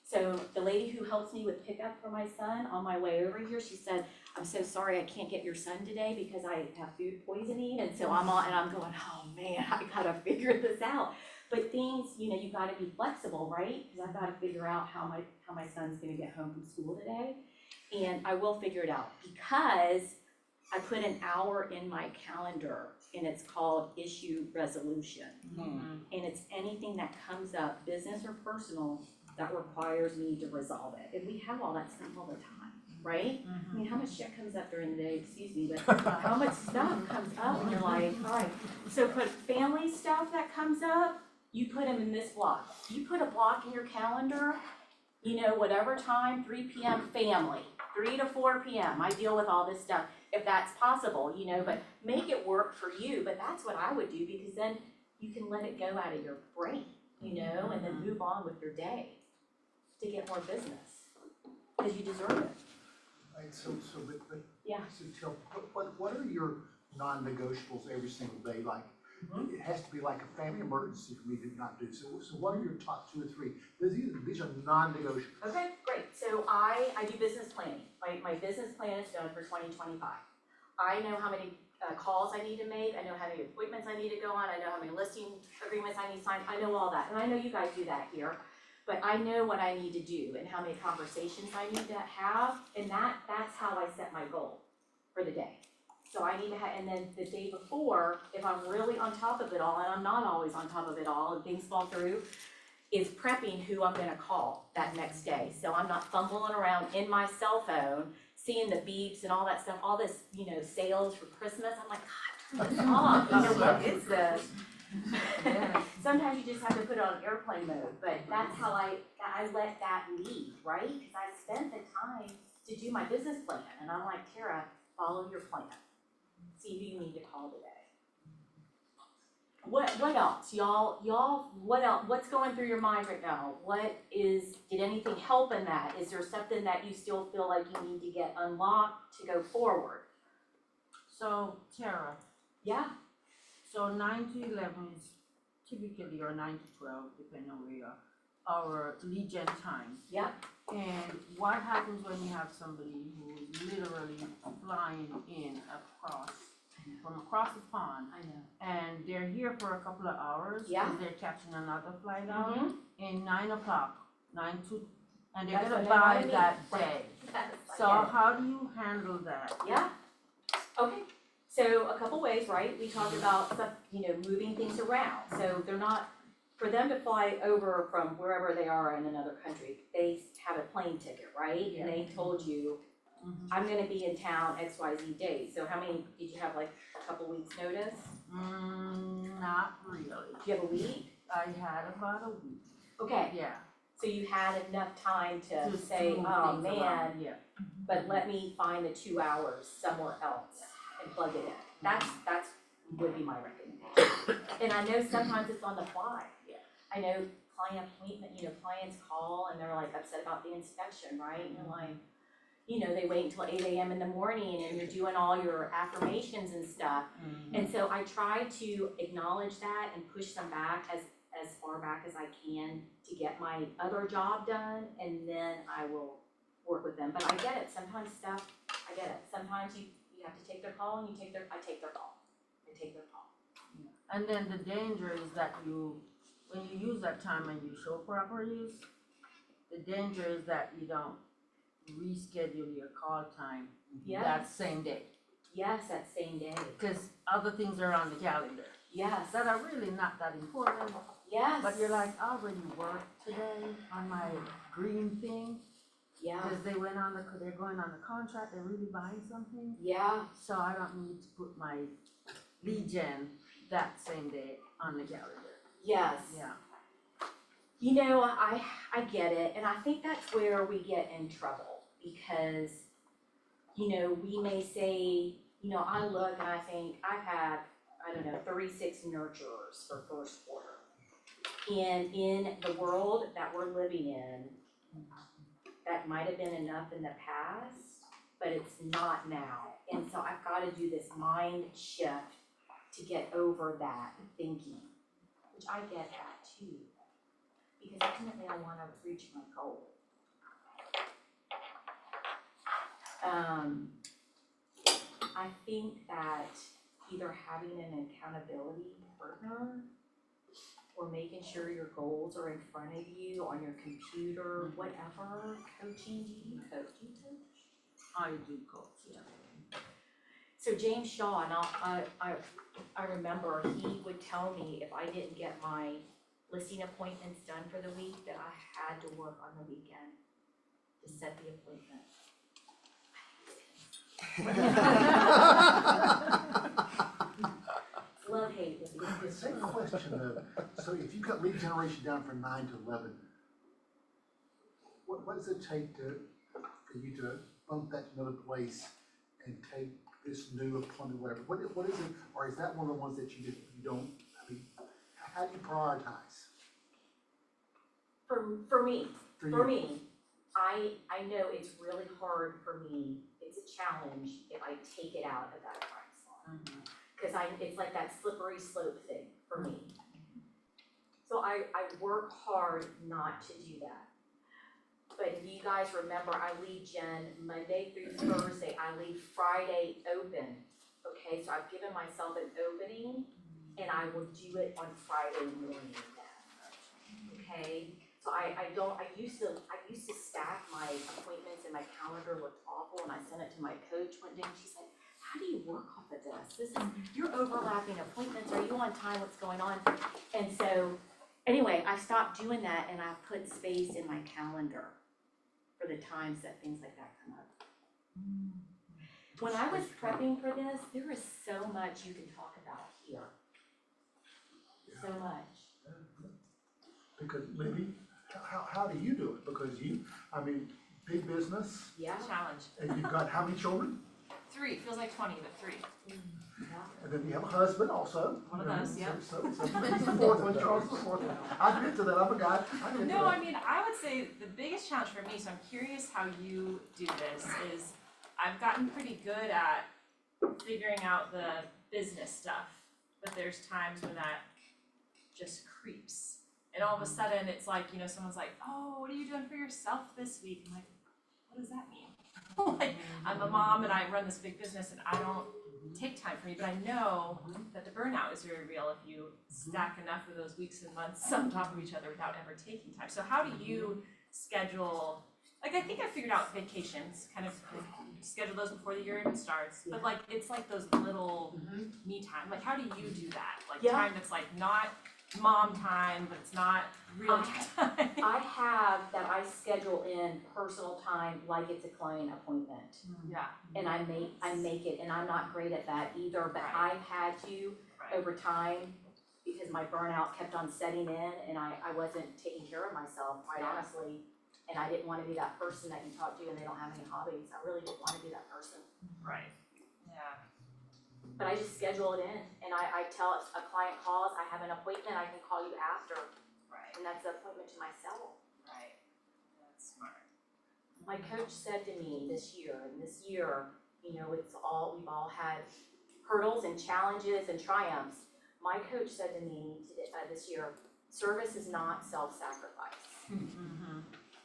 So the lady who helps me with pickup for my son on my way over here, she said, I'm so sorry I can't get your son today because I have food poisoning. And so I'm going, oh man, I gotta figure this out. But things, you know, you gotta be flexible, right? Cause I've gotta figure out how my son's gonna get home from school today. And I will figure it out because I put an hour in my calendar and it's called issue resolution. And it's anything that comes up, business or personal, that requires me to resolve it. And we have all that stuff all the time, right? I mean, how much shit comes up during the day, excuse me, but how much stuff comes up and you're like, all right. So put family stuff that comes up, you put them in this block. You put a block in your calendar, you know, whatever time, 3 p.m. family, 3 to 4 p.m. I deal with all this stuff, if that's possible, you know, but make it work for you. But that's what I would do because then you can let it go out of your brain, you know, and then move on with your day to get more business because you deserve it.
Right, but,
Yeah.
so tell, what are your non-negotiables every single day? Like, it has to be like a family emergency for me to not do. So what are your top 2 or 3? These are non-negotiables.
Okay, great. So I do business planning. My business plan is done for 2025. I know how many calls I need to make. I know how many appointments I need to go on. I know how many listing agreements I need to sign. I know all that. And I know you guys do that here. But I know what I need to do and how many conversations I need to have. And that's how I set my goal for the day. So I need to have, and then the day before, if I'm really on top of it all, and I'm not always on top of it all, and things fall through, is prepping who I'm gonna call that next day. So I'm not fumbling around in my cell phone, seeing the beeps and all that stuff, all this, you know, sales for Christmas. I'm like, God, turn this off. You know, what is this? Sometimes you just have to put it on airplane mode, but that's how I let that lead, right? Because I spent the time to do my business plan, and I'm like, Tara, follow your plan. See who you need to call today. What else, y'all? What else? What's going through your mind right now? Did anything help in that? Is there something that you still feel like you need to get unlocked to go forward?
So Tara,
Yeah.
so 9 to 11 is typically, or 9 to 12, depending on where you are, our lead gen time.
Yeah.
And what happens when you have somebody who is literally flying in from across the pond,
I know.
and they're here for a couple of hours,
Yeah.
because they're catching another flight out,
Mhm.
and 9 o'clock, 9 to, and they're
That's
gonna
when they
buy
wanna meet.
that
Right.
day.
Yes, I
So
get it.
how do you handle that?
Yeah. Okay. So a couple ways, right? We talked about stuff, you know, moving things around. So they're not, for them to fly over from wherever they are in another country, they have a plane ticket, right?
Yeah.
And they told you, I'm gonna be in town XYZ days. So how many, did you have like a couple weeks notice?
Not really.
Do you have a week?
I had about a week.
Okay,
Yeah.
so you had enough time to
To
say,
move
oh
things
man,
around, yeah.
but let me find the 2 hours somewhere else and plug it in. That's would be my recommendation. And I know sometimes it's on the fly.
Yeah.
I know clients call and they're like upset about the inspection, right? And you're like, you know, they wait until 8 a.m. in the morning and you're doing all your affirmations and stuff. And so I try to acknowledge that and push them back as far back as I can to get my other job done, and then I will work with them. But I get it, sometimes I get it. Sometimes you have to take their call and I take their call. I take their call.
And then the danger is that when you use that time and you show proper use, the danger is that you don't reschedule your call time that same day.
Yes, that same day.
Because other things are on the calendar
Yes.
that are really not that important.
Yes.
But you're like, I already worked today on my green thing.
Yeah.
Because they're going on the contract, they're really buying something.
Yeah.
So I don't need to put my lead gen that same day on the calendar.
Yes.
Yeah.
You know, I get it, and I think that's where we get in trouble because, you know, we may say, you know, I look and I think I've had, 36 nurturers for first quarter. And in the world that we're living in, that might have been enough in the past, but it's not now. And so I've got to do this mind shift to get over that thinking, which I get that too. Because ultimately I want to reach my goal. I think that either having an accountability partner or making sure your goals are in front of you on your computer, whatever, coaching, do you coach? Do you coach?
I do coach, yeah.
So James Shaw, and I remember he would tell me if I didn't get my listing appointments done for the week, that I had to work on the weekend to set the appointment. Love hate with these.
Same question though, so if you cut lead generation down from 9 to 11, what does it take for you to bump that to another place and take this new appointment, whatever, what is it, or is that one of the ones that you don't, I mean, how do you prioritize?
For me,
For
for
you?
me, I know it's really hard for me, it's a challenge if I take it out of that time slot. Cause it's like that slippery slope thing for me. So I work hard not to do that. But if you guys remember, I lead gen Monday through Thursday, I leave Friday open. Okay, so I've given myself an opening and I will do it on Friday morning then. Okay, so I used to stack my appointments and my calendar looked awful and I sent it to my coach one day and she said, how do you work off of this? You're overlapping appointments, are you on time, what's going on? And so, anyway, I stopped doing that and I put space in my calendar for the times that things like that come up. When I was prepping for this, there is so much you can talk about here. So much.
Because maybe, how do you do it? Because I mean, big business,
Yeah.
Challenge.
and you've got how many children?
3, feels like 20, but 3.
And then you have a husband also.
One of those, yep.
So he's the fourth one, Charles is the fourth one. I admit to that, I'm a guy, I admit to
No,
that.
I mean, I would say the biggest challenge for me, so I'm curious how you do this, is I've gotten pretty good at figuring out the business stuff, but there's times when that just creeps. And all of a sudden, it's like, you know, someone's like, oh, what are you doing for yourself this week? I'm like, what does that mean? Like, I'm a mom and I run this big business and I don't take time for me, but I know that the burnout is very real if you stack enough of those weeks and months on top of each other without ever taking time. So how do you schedule, like I think I figured out vacations, kind of schedule those before the year even starts, but like it's like those little me time, like how do you do that? Like
Yeah.
time that's like not mom time, but it's not real time.
I have that I schedule in personal time like it's a client appointment.
Yeah.
And I make it, and I'm not great at that either, but
Right.
I've had to
Right.
over time because my burnout kept on setting in and I wasn't taking care of myself, quite
Yeah.
honestly. And I didn't wanna be that person that you talk to and they don't have any hobbies. I really didn't wanna be that person.
Right. Yeah.
But I just schedule it in and I tell a client calls, I have an appointment, I can call you after.
Right.
And that's the appointment to myself.
Right. That's smart.
My coach said to me this year, you know, we've all had hurdles and challenges and triumphs. My coach said to me this year, service is not self-sacrifice.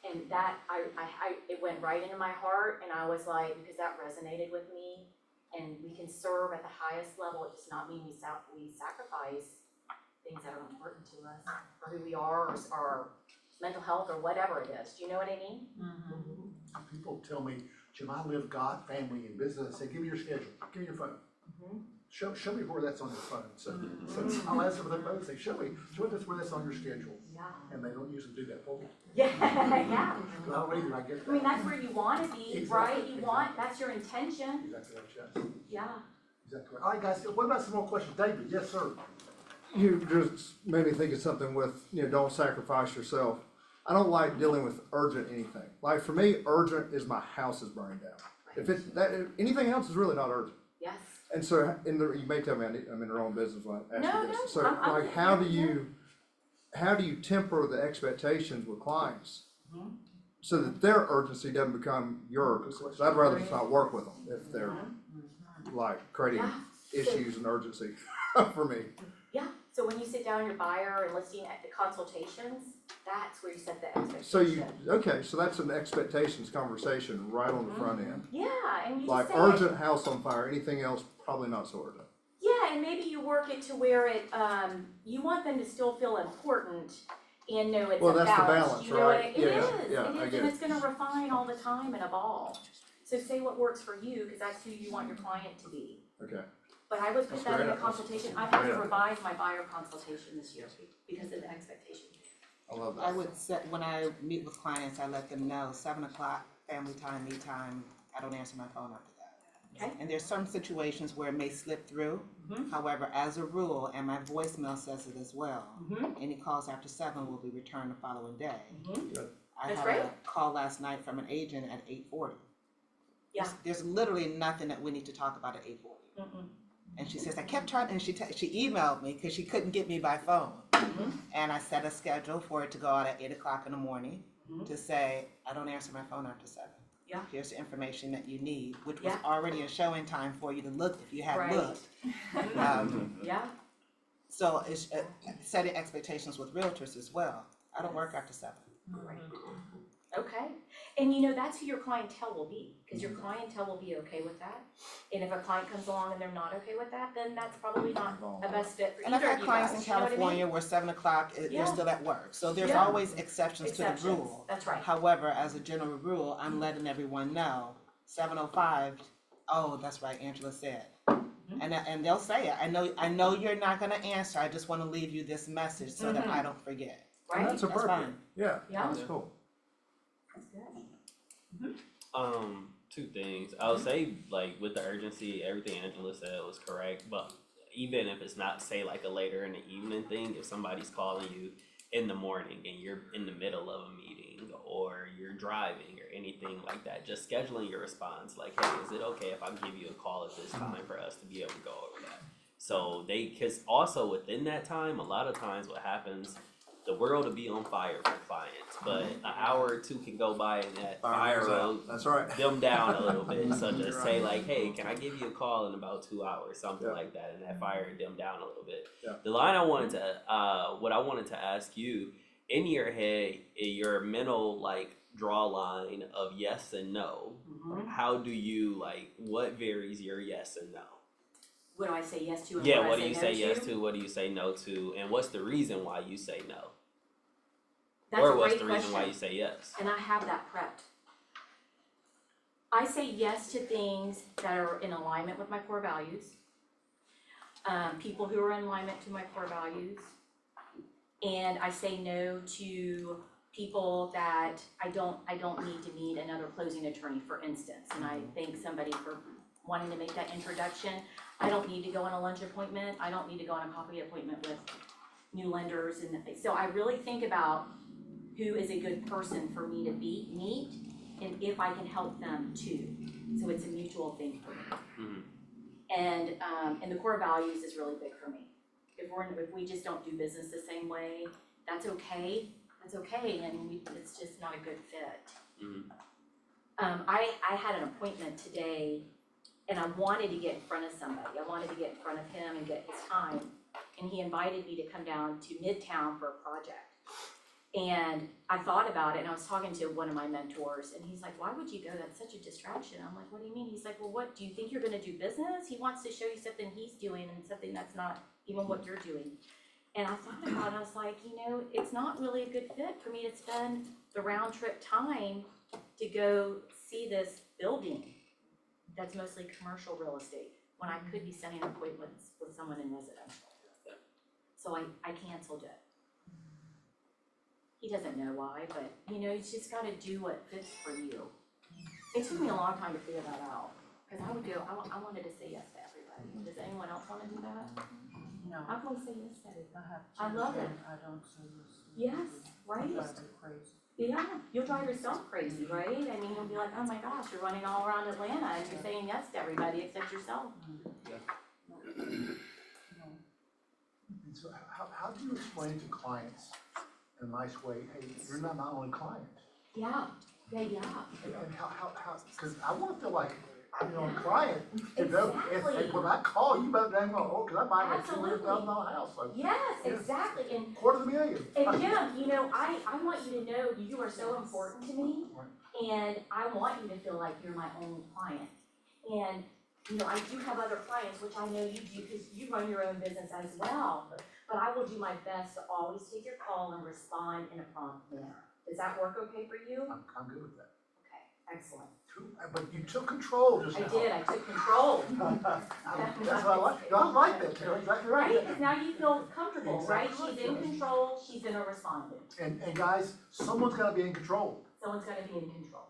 And that, it went right into my heart and I was like, because that resonated with me. And we can serve at the highest level, it does not mean we sacrifice things that are important to us, or who we are, or our mental health, or whatever it is. Do you know what I mean?
People tell me, Jim, I live God, family, and business. I say, give me your schedule, give me your phone. Show me where that's on your phone. So I'll ask them with their phone, say, show me where that's on your schedule.
Yeah.
And they don't usually do that for me.
Yeah, yeah.
But I'll read it, I get that.
I mean, that's where you wanna be,
Exactly,
right? You want, that's your intention.
Exactly right, Chad.
Yeah.
Exactly right. All right, guys, what about some more questions? David, yes, sir.
You just made me think of something with, don't sacrifice yourself. I don't like dealing with urgent anything. Like for me, urgent is my house is burning down. If anything else is really not urgent.
Yes.
And so, you may tell me I'm in the wrong business when I ask
No,
you this.
no,
So,
I'm
like, how do you temper the expectations with clients so that their urgency doesn't become your urgency? So I'd rather just not work with them if they're like creating
Yeah.
issues and urgency for me.
Yeah, so when you sit down your buyer and listening at the consultations, that's where you set the expectation.
So so that's an expectations conversation right on the front end.
Yeah, and you just
Like
say,
urgent house on fire, anything else probably not so urgent.
yeah, Yeah, and maybe you work it to where it, you want them to still feel important and know it's
Well,
a
that's the
balance,
balance,
you know what
right?
it
Yeah,
is,
yeah,
it
I
is,
get
and
it.
it's gonna refine all the time and evolve. So say what works for you, cause that's who you want your client to be.
Okay.
But I would put
That's
that in
great.
a consultation, I've had to
Great.
revise my buyer consultation this year because of the expectation.
I love that.
I would set, when I meet with clients, I let them know 7 o'clock, family time, me time, I don't answer my phone after that.
Okay.
And there's some situations where it may slip through.
Mhm.
However, as a rule, and my voicemail says it as well,
Mhm.
any calls after 7 will be returned the following day.
Mhm.
Good.
I
That's
had
great.
a call last night from an agent at 8:40.
Yeah.
There's literally nothing that we need to talk about at 8:40.
Mm-mm.
And she says, I kept trying, and she emailed me because she couldn't get me by phone.
Mhm.
And I set a schedule for it to go out at 8 o'clock in the morning
Mhm.
to say, I don't answer my phone after 7.
Yeah.
Here's the information that you need, which was
Yeah.
already a showing time for you to look if you had
Right.
looked.
Yeah,
So it's setting expectations with realtors as well. I don't work after 7.
right. Okay, and you know, that's who your clientele will be, cause your clientele will be okay with that. And if a client comes along and they're not okay with that, then that's probably not a best fit for
And I've
either
had
of you
clients
guys,
in
you know what I mean?
California where 7 o'clock,
Yeah.
they're still at work. So there's
Yeah.
always exceptions to the
Exceptions,
rule.
that's right.
However, as a general rule, I'm letting everyone know, 7:05, oh, that's right, Angela said. And they'll say it, I know you're not gonna answer, I just wanna leave you this message so that I don't forget.
Right,
That's
That's
appropriate.
fine.
Yeah,
Yeah.
that's cool.
that's good.
2 things. I would say, like, with the urgency, everything Angela said was correct, but even if it's not, say, like a later in the evening thing, if somebody's calling you in the morning and you're in the middle of a meeting or you're driving or anything like that, just scheduling your response, like, hey, is it okay if I give you a call at this time for us to be able to go over that? So cause also within that time, a lot of times what happens, the world will be on fire for clients, but an hour or 2 can go by and that fire will
That's right.
dim down a little bit. So just say like, hey, can I give you a call in about 2 hours, something like that, and that fire dim down a little bit.
Yeah.
The line I wanted to, what I wanted to ask you, in your head, in your mental like draw line of yes and no, how do you like, what varies your yes and no?
What do I say yes to and
Yeah,
what
what
I
do you
say
say
no
yes
to?
to, what do you say no to, and what's the reason why you say no?
That's
Or
a
what's
great
the reason why
question.
you say yes?
And I have that prepped. I say yes to things that are in alignment with my core values. People who are in alignment to my core values. And I say no to people that I don't need to meet another closing attorney, for instance. And I thank somebody for wanting to make that introduction. I don't need to go on a lunch appointment. I don't need to go on a coffee appointment with new lenders. And so I really think about who is a good person for me to meet, and if I can help them too. So it's a mutual thing for me. And the core values is really big for me. If we just don't do business the same way, that's okay, and it's just not a good fit. I had an appointment today, and I wanted to get in front of somebody, I wanted to get in front of him and get his time, and he invited me to come down to Midtown for a project. And I thought about it, and I was talking to one of my mentors, and he's like, why would you go? That's such a distraction. I'm like, what do you mean? He's like, well, what, do you think you're gonna do business? He wants to show you something he's doing and something that's not even what you're doing. And I thought about it, I was like, you know, it's not really a good fit for me to spend the round trip time to go see this building that's mostly commercial real estate, when I could be setting appointments with someone in residential. So I canceled it. He doesn't know why, but you know, you just gotta do what fits for you. It took me a long time to figure that out, cause I wanted to say yes to everybody. Does anyone else wanna do that?
No.
How can we say yes to everybody?
I have
I love it.
I don't say yes.
Yes, right?
Crazy.
Yeah, you'll drive yourself crazy, right? I mean, you'll be like, oh my gosh, you're running all around Atlanta and you're saying yes to everybody except yourself.
And so how do you explain to clients in a nice way, hey, you're not my only client?
Yeah.
And how, because I wanna feel like I'm your own client, you know, if when I call, you better dang well, cause I'm buying a $200,000 house, so.
Yes, exactly, and
$250,000.
And Jim, you know, I want you to know you are so important to me, and I want you to feel like you're my only client. And you know, I do have other clients, which I know you do, because you run your own business as well. But I will do my best to always take your call and respond in a prompt manner. Does that work okay for you?
I'm good with that.
Okay, excellent.
But you took control just
I
now.
did, I took control.
That's what I like. No, I like that, Tara, exactly right.
Right, because now you feel comfortable, right?
Exactly
She's in
right.
control, she's gonna respond.
And guys, someone's gotta be in control.
Someone's gonna be in control.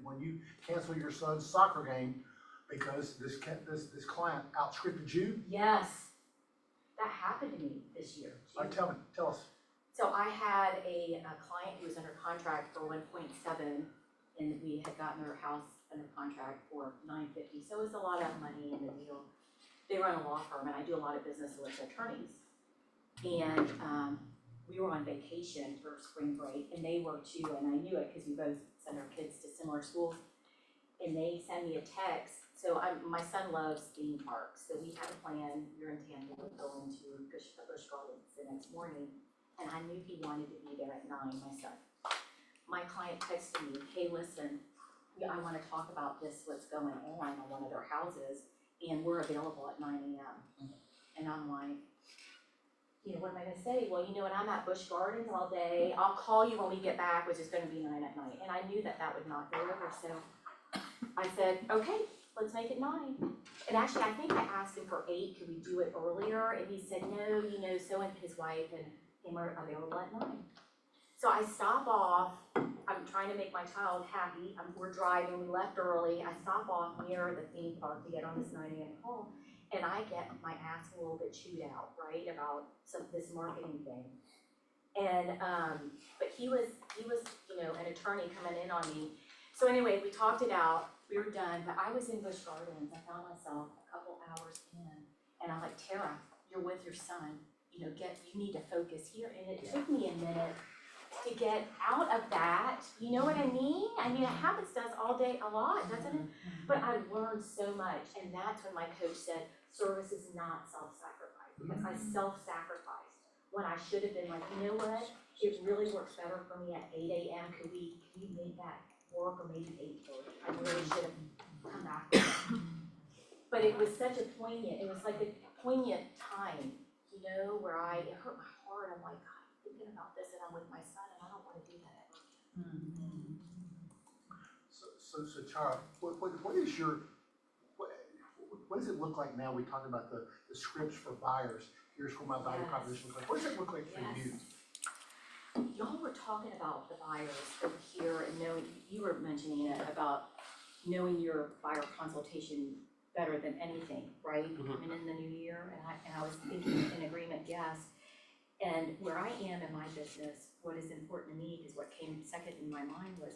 When you cancel your son's soccer game because this client outscripted you,
Yes, that happened to me this year.
tell us.
So I had a client who was under contract for 1.7, and we had gotten their house under contract for 950, so it was a lot of money in the deal. They run a law firm, and I do a lot of business with attorneys. And we were on vacation for spring break, and they were too, and I knew it because we both send our kids to similar schools. And they send me a text. So my son loves theme parks, so we had a plan. You're in Tampa, going to Busch Gardens the next morning, and I knew he wanted to be there at 9. My son. My client texted me, "Hey, listen, I want to talk about this. What's going on one of their houses, and we're available at 9 a.m." And I'm like, you know, what am I gonna say? Well, you know what, I'm at Busch Gardens all day. I'll call you when we get back, which is gonna be 9 at night. And I knew that would not go over, so I said, okay, let's make it 9. And actually, I think I asked him for 8, could we do it earlier? And he said, no, you know, so and his wife and him are available at 9. So I stop off, I'm trying to make my child happy. We're driving, we left early. I stop off near the theme park to get on this 9 a.m. call. And I get my ass a little bit chewed out, right, about this marketing thing. And, but he was, you know, an attorney coming in on me. So anyway, we talked it out, we were done, but I was in Busch Gardens. I found myself a couple hours in, and I'm like, Tara, you're with your son, you know, you need to focus here. And it took me a minute to get out of that, you know what I mean? I mean, it happens to us all day a lot, doesn't it? But I learned so much, and that's when my coach said, service is not self-sacrifice, because I self-sacrificed when I should have been like, you know what? It really works better for me at 8 a.m. Can we make that work, or maybe 8:30? I really should have come back with it. But it was such a poignant, it was like a poignant time, you know, where it hurt my heart. I'm like, God, I'm thinking about this, and I'm with my son, and I don't want to do that ever again.
So Tara, what does it look like now? We talked about the scripts for buyers. Here's what my value proposition looks like. What does it look like for you?
Y'all were talking about the buyers over here, and knowing, you were mentioning it about knowing your buyer consultation better than anything, right? Coming in the new year, and I was thinking in agreement, yes. And where I am in my business, what is important to me, because what came second in my mind was,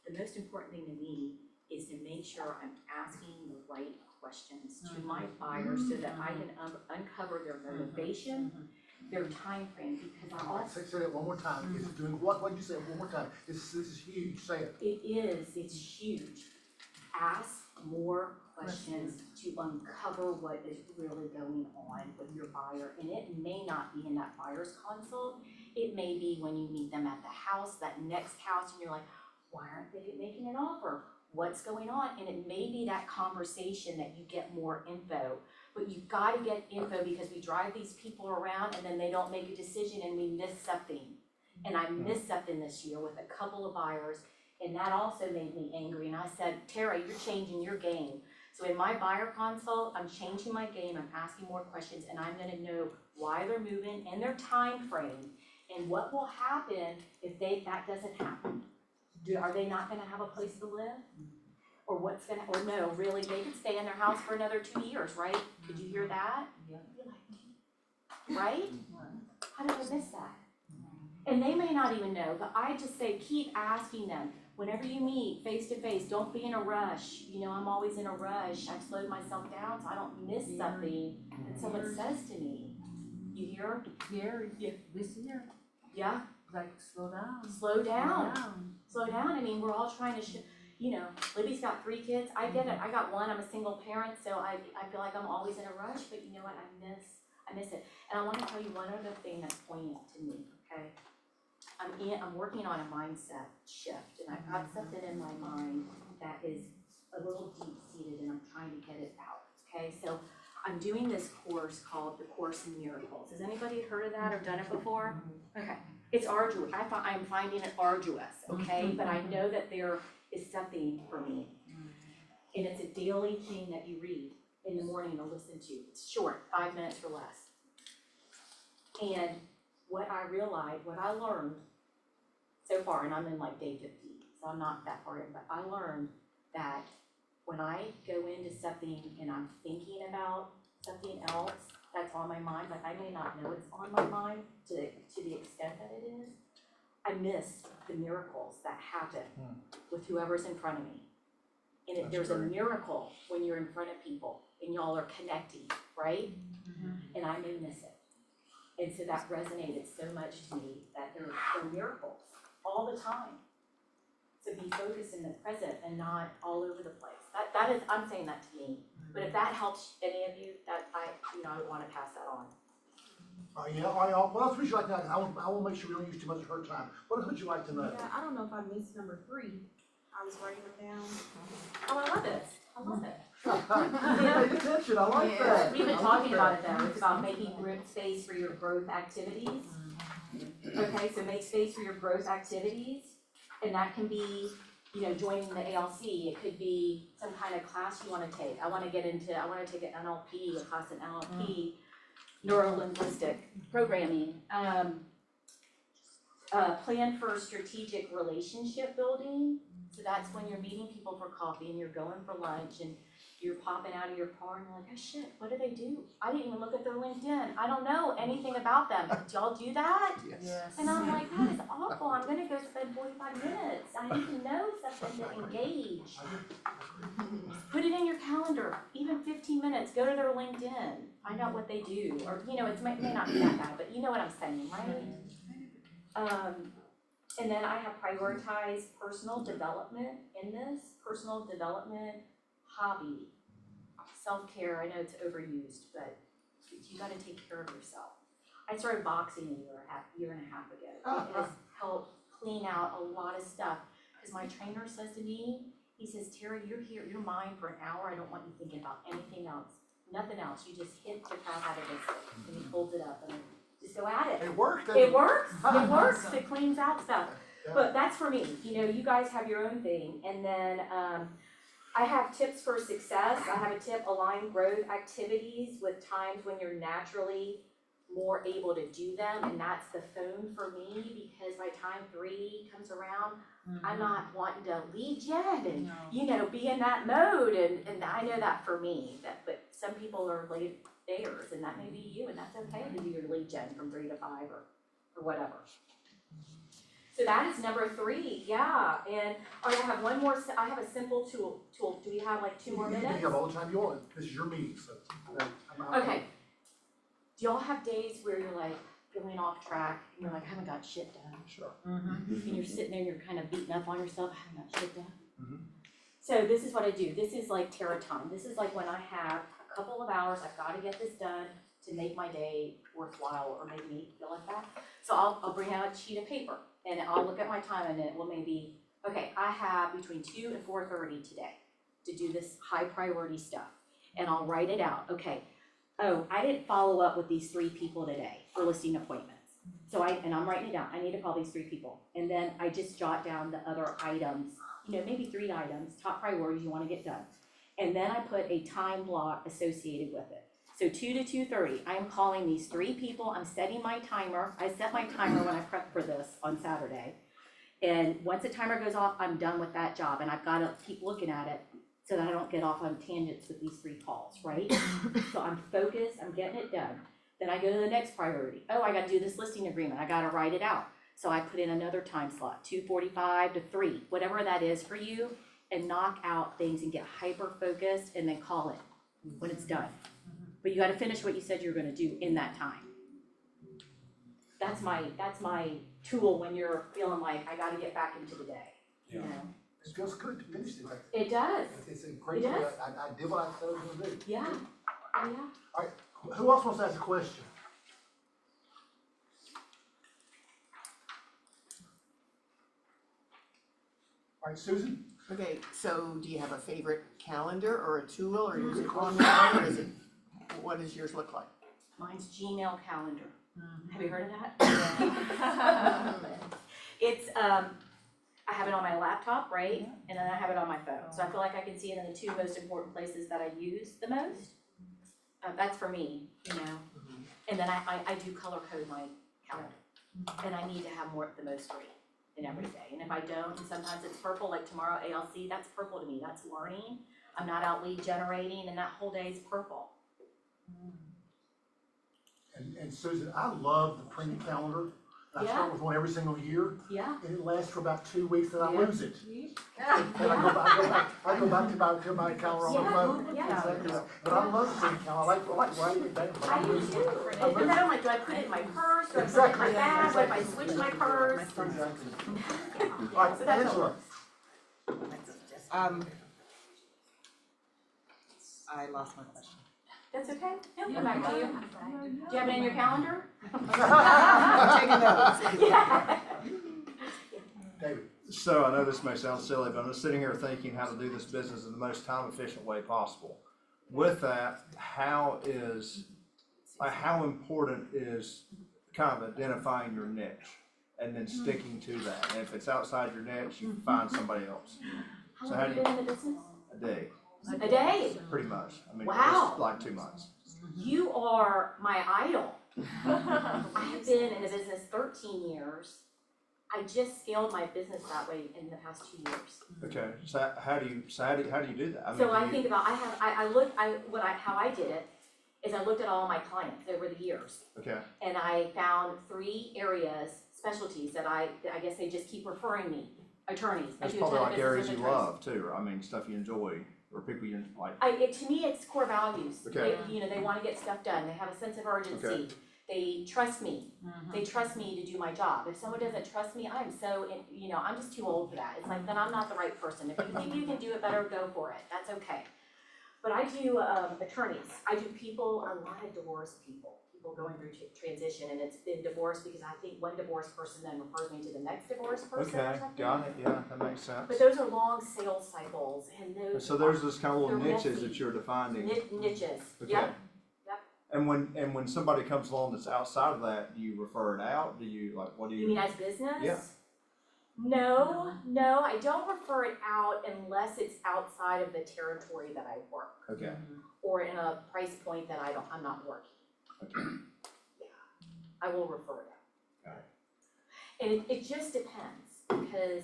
the most important thing to me is to make sure I'm asking the right questions to my buyers so that I can uncover their motivation, their time frame, because I'm also.
Say that one more time. It's doing what did you say one more time? This is huge. Say it.
It's huge. Ask more questions to uncover what is really going on with your buyer. And it may not be in that buyer's consult. It may be when you meet them at the house, that next house, and you're like, why aren't they making an offer? What's going on? And it may be that conversation that you get more info. But you've got to get info, because we drive these people around and then they don't make a decision and we miss something. And I missed something this year with a couple of buyers, and that also made me angry. And I said, Tara, you're changing your game. So in my buyer consult, I'm changing my game. I'm asking more questions, and I'm going to know why they're moving and their time frame, and what will happen if that doesn't happen. Are they not going to have a place to live? Or what's going to, or no, really, they could stay in their house for another 2 years, right? Could you hear that?
Yeah.
Right? How did I miss that? And they may not even know, but I just say, keep asking them. Whenever you meet face to face, don't be in a rush. You know, I'm always in a rush. I've slowed myself down so I don't miss something that someone says to me. You hear?
Yeah, this year,
Yeah?
like, slow down.
Slow down. Slow down. I mean, we're all trying to, you know, Libby's got 3 kids. I get it. I got 1. I'm a single parent, so I feel like I'm always in a rush, but you know what? I miss it. And I want to tell you one other thing that's poignant to me, okay? I'm working on a mindset shift, and I've got something in my mind that is a little deep-seated and I'm trying to get it out, okay? So I'm doing this course called the Course in Miracles. Has anybody heard of that or done it before? Okay, it's arduous, I'm finding it arduous, okay? But I know that there is something for me. And it's a daily thing that you read in the morning to listen to. It's short, 5 minutes or less. And what I realized, what I learned so far, and I'm in like day 50, so I'm not that far in, but I learned that when I go into something and I'm thinking about something else that's on my mind, but I may not know it's on my mind to the extent that it is, I miss the miracles that happen with whoever's in front of me. And if there's a miracle when you're in front of people and y'all are connecting, right? And I may miss it. And so that resonated so much to me that there are miracles all the time. So be focused in the present and not all over the place. That is, I'm saying that to me. But if that helps any of you, that I would want to pass that on.
Yeah, all right, what else would you like to know? I will make sure we don't use too much of her time. What else would you like to know?
Yeah, I don't know if I missed number 3. I was writing it down.
Oh, I love it. I love it.
Pay attention, I like that.
We've been talking about it though. It's about making space for your growth activities. Okay, so make space for your growth activities. And that can be, joining the ALC. It could be some kind of class you want to take. I want to take an NLP, a class in NLP, neuro-linguistic programming. Plan for strategic relationship building. So that's when you're meeting people for coffee and you're going for lunch and you're popping out of your car and you're like, oh shit, what do they do? I didn't even look at their LinkedIn. I don't know anything about them. Do y'all do that?
Yes.
And I'm like, that is awful. I'm gonna go spend 45 minutes. I need to know something to engage. Put it in your calendar, even 15 minutes, go to their LinkedIn, find out what they do. Or, it may not be that bad, but you know what I'm saying, right? And then I have prioritized personal development in this, personal development, hobby, self-care. I know it's overused, but you gotta take care of yourself. I started boxing a year and a half ago. It has helped clean out a lot of stuff. Because my trainer says to me, he says, Tara, you're mine for an hour. I don't want you thinking about anything else, nothing else. You just hit the crap out of this. And he holds it up and just go at it.
It works.
It works. It works. It cleans out stuff. But that's for me. You guys have your own thing. And then I have tips for success. I have a tip, align growth activities with times when you're naturally more able to do them. And that's the phone for me, because by time 3 comes around, I'm not wanting to lead gen and, be in that mode. And I know that for me, but some people are late theirs, and that may be you, and that's okay to do your lead gen from 3 to 5 or whatever. So that is number 3, yeah. And I have one more. I have a simple tool. Do we have like 2 more minutes?
You can have all the time you want. This is your meeting, so.
Okay. Do y'all have days where you're like feeling off track and you're like, I haven't got shit done?
Sure.
And you're sitting there and you're kind of beating up on yourself, I haven't got shit done. So this is what I do. This is like Tara time. This is like when I have a couple of hours, I've got to get this done to make my day worthwhile or make me feel like that. So I'll bring out a sheet of paper and I'll look at my time and it will maybe, okay, I have between 2 and 4:30 today to do this high priority stuff. And I'll write it out. Okay, oh, I didn't follow up with these 3 people today for listing appointments. So I'm writing it down. I need to call these 3 people. And then I just jot down the other items, maybe 3 items, top priorities you want to get done. And then I put a time block associated with it. So 2 to 2:30, I'm calling these 3 people. I'm setting my timer. I set my timer when I prep for this on Saturday. And once the timer goes off, I'm done with that job. And I've got to keep looking at it so that I don't get off on tangents with these 3 calls, right? So I'm focused, I'm getting it done. Then I go to the next priority. Oh, I gotta do this listing agreement, I gotta write it out. So I put in another time slot, 2:45 to 3, whatever that is for you, and knock out things and get hyper-focused and then call it when it's done. But you gotta finish what you said you were gonna do in that time. That's my tool when you're feeling like I gotta get back into the day, you know?
It feels good to finish it.
It does.
It's a great,
It does.
I did what I said I was gonna do.
Yeah, oh yeah.
All right, who else wants to ask a question? All right, Susan?
Okay, so do you have a favorite calendar or a tool, or use it online, or is it, what does yours look like?
Mine's Gmail calendar. Have you heard of that? It's, I have it on my laptop, right? And then I have it on my phone. So I feel like I can see it in the two most important places that I use the most. That's for me, you know? And then I do color code my calendar. And I need to have the most green in every day. And if I don't, and sometimes it's purple, like tomorrow ALC, that's purple to me, that's learning. I'm not out lead generating, and that whole day is purple.
And Susan, I love the printed calendar. I
Yeah.
start with one every single year,
Yeah.
and it lasts for about 2 weeks, then I
Yeah.
lose it. And I go back to my calendar on my phone.
Yeah.
Exactly. But I love the printed calendar, I like writing it down, but
I
I
do
lose
too.
it.
And then I'm like, do I put it in my purse, do I put it in my bag, what if I switch my purse?
Exactly. All right,
So that's
Angela,
I lost my question.
That's okay, he'll come back to you. Do you have it in your calendar?
I'm taking notes.
Yeah.
David.
So I know this may sound silly, but I'm just sitting here thinking how to do this business in the most time efficient way possible. With that, how important is kind of identifying your niche and then sticking to that? And if it's outside your niche, you find somebody else.
How
So
long
how
have
do
you been in the business?
A day,
A day?
pretty much. I mean,
Wow.
it's like 2 months.
You are my idol. I have been in the business 13 years. I just scaled my business that way in the past 2 years.
Okay, so how do you do that?
So
do
I
you-
think about, how I did it is I looked at all my clients over the years.
Okay,
And I found 3 areas, specialties that I guess they just keep referring me, attorneys. I
that's
do a ton
probably
of
like
business
areas
with
you
attorneys.
love too, or I mean, stuff you enjoy, or people you like.
To me, it's core values.
Okay.
They wanna get stuff done, they have a sense of urgency.
Okay.
They trust me, they trust me to do my job. If someone doesn't trust me, I'm I'm just too old for that. It's like, then I'm not the right person. If you think you can do it better, go for it, that's okay. But I do attorneys, I do people, a lot of divorced people going through transition, and it's been divorced because I think one divorced person then refers me to the next divorced person or
Okay,
something.
got it, yeah, that makes sense.
But those are long sales cycles, and those.
So there's this kind of little
they're
niches
messy.
that you're defining.
Niches,
Okay.
yep.
And when somebody comes along that's outside of that, do you refer it out? Do you what do
You mean as business?
Yeah.
No, I don't refer it out unless it's outside of the territory that I work,
Okay,
or in a price point that I'm not working.
okay,
I will refer it out.
Got
And it just depends, because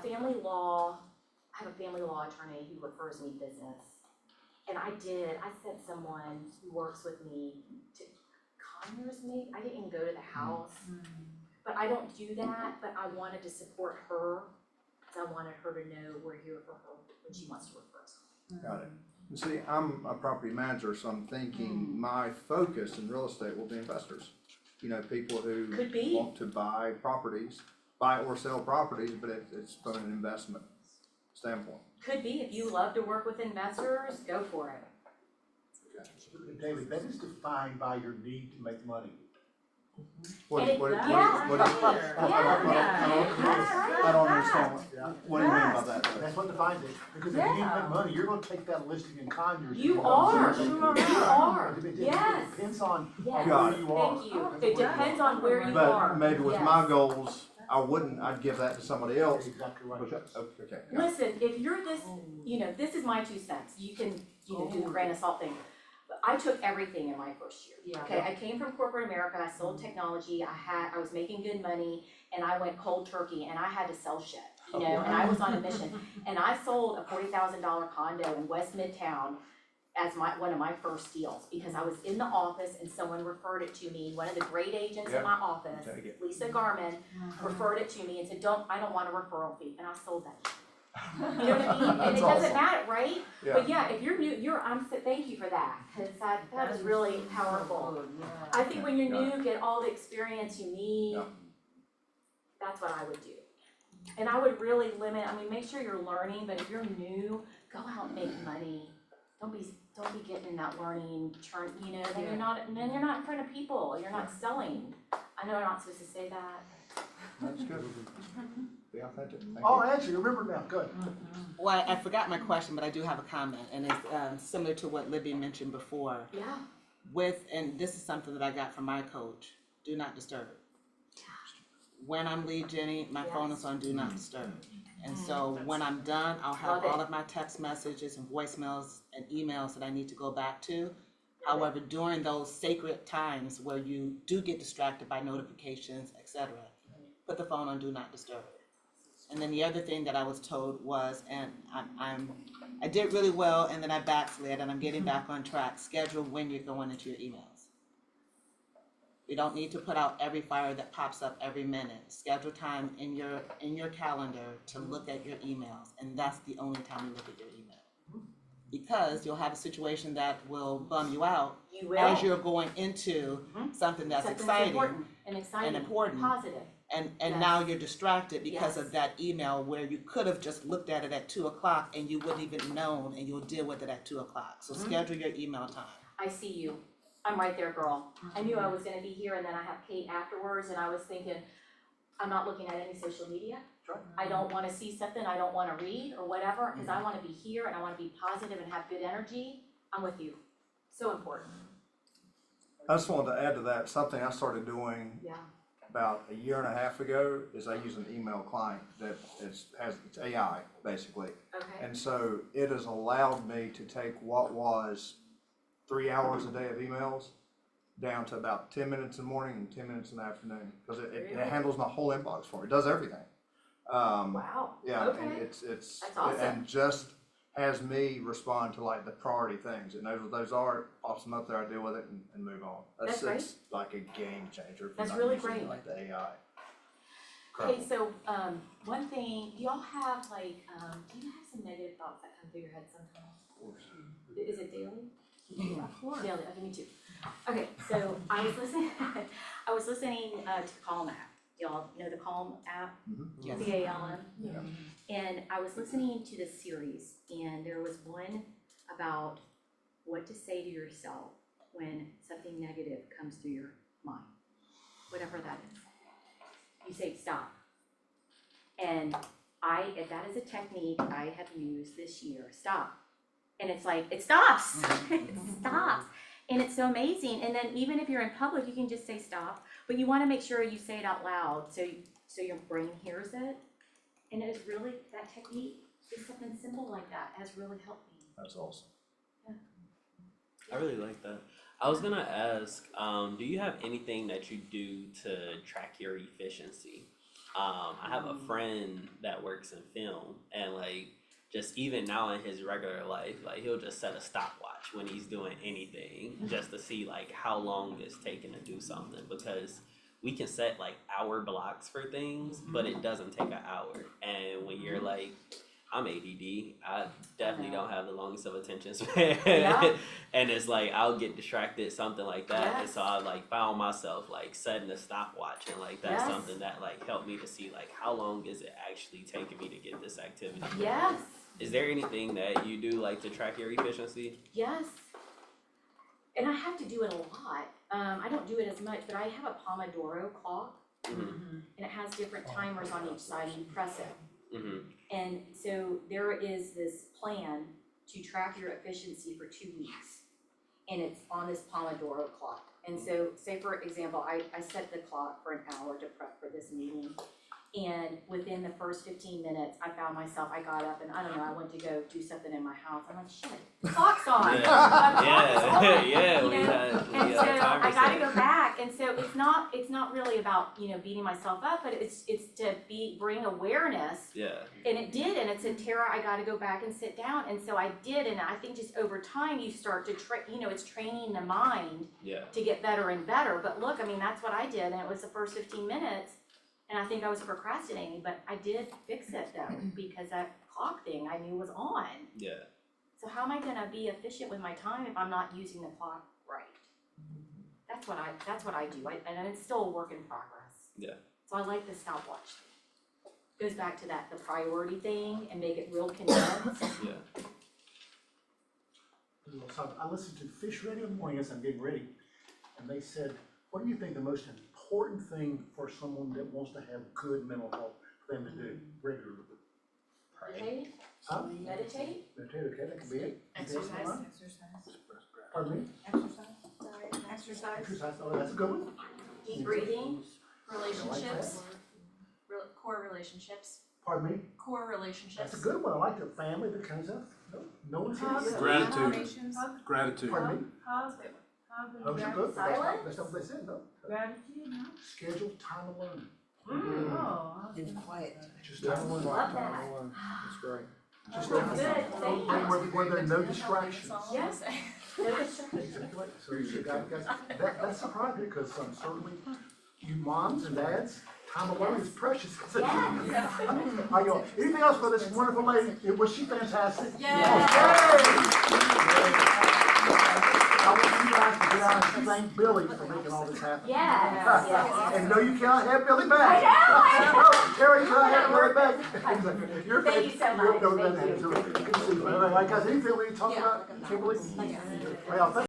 family law, I have a family law attorney who refers me business. And I sent someone who works with me to Conyers maybe, I didn't even go to the house. But I don't do that, but I wanted to support her, because I wanted her to know we're here for her when she wants to refer us.
got it. You see, I'm a property manager, so I'm thinking my focus in real estate will be investors. You know, people who
Could be.
want to buy properties, buy or sell properties, but it's from an investment standpoint.
Could be, if you love to work with investors, go for it.
David, that is defined by your need to make money.
What
And
do you
yeah.
I don't understand what do you mean by that?
That's what defines it, because if you need to make money, you're gonna take that listing in Conyers.
You
and
are,
go
you
somewhere.
are,
It
yes.
depends on
Yes,
Got
where you are.
thank you. It depends on where you
But
are.
maybe with
Yes.
my goals, I'd give that to somebody else.
Exactly right.
Okay, okay. got it.
Listen, if you're this, this is my 2 cents, you can, do the grain of salt thing. But I took everything in my first year.
Yeah.
Okay, I came from corporate America, I sold technology, I was making good money, and I went cold turkey, and I had to sell shit, and I was on a mission. And I sold a $40,000 condo in West Midtown as one of my first deals, because I was in the office and someone referred it to me, one of the great agents in my office,
Take it.
Lisa Garman, referred it to me and said, I don't want a referral fee, and I sold that. You know what I mean? And
That's
it doesn't
awesome.
matter, right?
Yeah.
But yeah, if you're new, thank you for that, cause that is really powerful. I think when you're new, get all the experience you need.
Yeah.
That's what I would do. And I would really limit, make sure you're learning, but if you're new, go out and make money. Don't be getting in that learning turn, then you're not in front of people, you're not selling. I know I'm not supposed to say that.
That's good. Yeah. authentic. Thank
Oh,
you.
actually, remember now, good.
Well, I forgot my question, but I do have a comment, and it's similar to what Libby mentioned before.
Yeah.
And this is something that I got from my coach, do not disturb. When I'm lead Jenny, my phone is on do not disturb. And so when I'm done, I'll have
Love it.
all of my text messages and voicemails and emails that I need to go back to. However, during those sacred times where you do get distracted by notifications, etc., put the phone on do not disturb. And then the other thing that I was told was, and I did really well, and then I backslid, and I'm getting back on track. Schedule when you're going into your emails. We don't need to put out every fire that pops up every minute. Schedule time in your calendar to look at your emails, and that's the only time you look at your email. Because you'll have a situation that will bum you out
You will.
as you're going into something that's exciting
important and exciting,
and important.
positive.
and
Yes.
now you're distracted because
Yes.
of that email where you could have just looked at it at 2:00 and you wouldn't even known, and you'll deal with it at 2:00. So schedule your email time.
I see you. I'm right there, girl. I knew I was gonna be here and then I have Kate afterwards and I was thinking, I'm not looking at any social media. I don't wanna see something I don't wanna read or whatever, cause I wanna be here and I wanna be positive and have good energy. I'm with you. So important.
I just wanted to add to that, something I started doing
Yeah.
about a year and a half ago is I use an email client that it's AI basically.
Okay.
And so it has allowed me to take what was 3 hours a day of emails down to about 10 minutes in the morning and 10 minutes in the afternoon. Because it handles my whole inbox for me, it does everything.
Wow.
Yeah, and
Okay.
it's
That's awesome.
and just has me respond to like the priority things, and those are pops them up there. I deal with it and move on.
That's great.
It's like a game changer. if
That's
you're not
really
using
great.
Like the AI.
Okay, so, one thing, do y'all have like, do you have some negative thoughts that come through your head sometimes? Is it daily? Of course. Daily, okay, me too. Okay, so I was listening, to Calm app. Y'all know the Calm app?
Yes.
CALM?
Yeah.
And I was listening to this series, and there was one about what to say to yourself when something negative comes through your mind, whatever that is. You say stop. And that is a technique I have used this year, stop. And it's like, it stops, it stops. And it's so amazing. And then even if you're in public, you can just say stop, but you wanna make sure you say it out loud so your brain hears it. And it is really, that technique, just something simple like that has really helped me.
That's awesome.
I really like that. I was gonna ask, do you have anything that you do to track your efficiency? I have a friend that works in film, and like, just even now in his regular life, like he'll just set a stopwatch when he's doing anything, just to see like how long it's taking to do something, because we can set like hour blocks for things, but it doesn't take an hour. And when you're like, I'm ADD, I definitely don't have the longest of attention span.
Yeah.
And it's like, I'll get distracted, something like that. And
Yes.
so I like found myself like setting a stopwatch, and like that's
Yes.
something that like helped me to see like how long is it actually taking me to get this activity done.
Yes,
Is there anything that you do like to track your efficiency?
yes. And I have to do it a lot. I don't do it as much, but I have a Pomodoro clock,
Mm-hmm.
and it has different timers on each side, and you press it.
Mm-hmm.
And so there is this plan to track your efficiency for 2 weeks. And it's on this Pomodoro clock. And so, say for example, I set the clock for an hour to prep for this meeting. And within the first 15 minutes, I found myself, I got up and I don't know, I went to go do something in my house. I'm like, shit, the clock's on. The clock is on,
Yeah,
you
we
know?
had
And so I gotta
set.
go back, and so it's not really about, beating myself up, but it's to bring awareness.
Yeah.
And it did, and it said, Tara, I gotta go back and sit down, and so I did, and I think just over time, you start to it's training the mind
Yeah.
to get better and better, but look, I mean, that's what I did, and it was the first 15 minutes, and I think I was procrastinating, but I did fix it though, because that clock thing I knew was on.
Yeah.
So how am I gonna be efficient with my time if I'm not using the clock right? That's what I do, and it's still a work in progress.
Yeah.
So I like the stopwatch thing. Goes back to the priority thing and make it real condensed.
Yeah.
So I listened to Fish Radio in the morning as I'm getting ready, and they said, what do you think the most important thing for someone that wants to have good mental health for them to do regularly.
Meditate,
Huh?
meditate,
Meditate, okay, that could be it.
Exercise.
Pardon me?
Exercise.
Exercise, oh, that's a good one.
deep breathing,
Relationships, core relationships,
Pardon me?
core relationships.
That's a good one, I like the family, that kind of stuff. No one's here.
Gratitude. Gratitude.
Pardon me?
Hug
Those are good,
Silence?
that's not what they said, no.
gratitude, no?
Schedule time alone.
Oh,
And quiet.
Just time alone.
love that.
That's great.
Just
Good,
time
thank
alone. Where there are no distractions.
Yes.
Exactly. So you guys, that's surprising because certainly you moms and dads, time alone is precious. I go, anything else for this wonderful lady? Was she fantastic? I want you guys to get out and thank Billy for making all this happen.
Yes.
And no, you cannot have Billy back.
I know.
Terry cannot have Billy back. You're
Thank you so much.
You're,
Thank you.
Good to see you. All right, guys, anything we need to talk about? Kimberly? Well, thank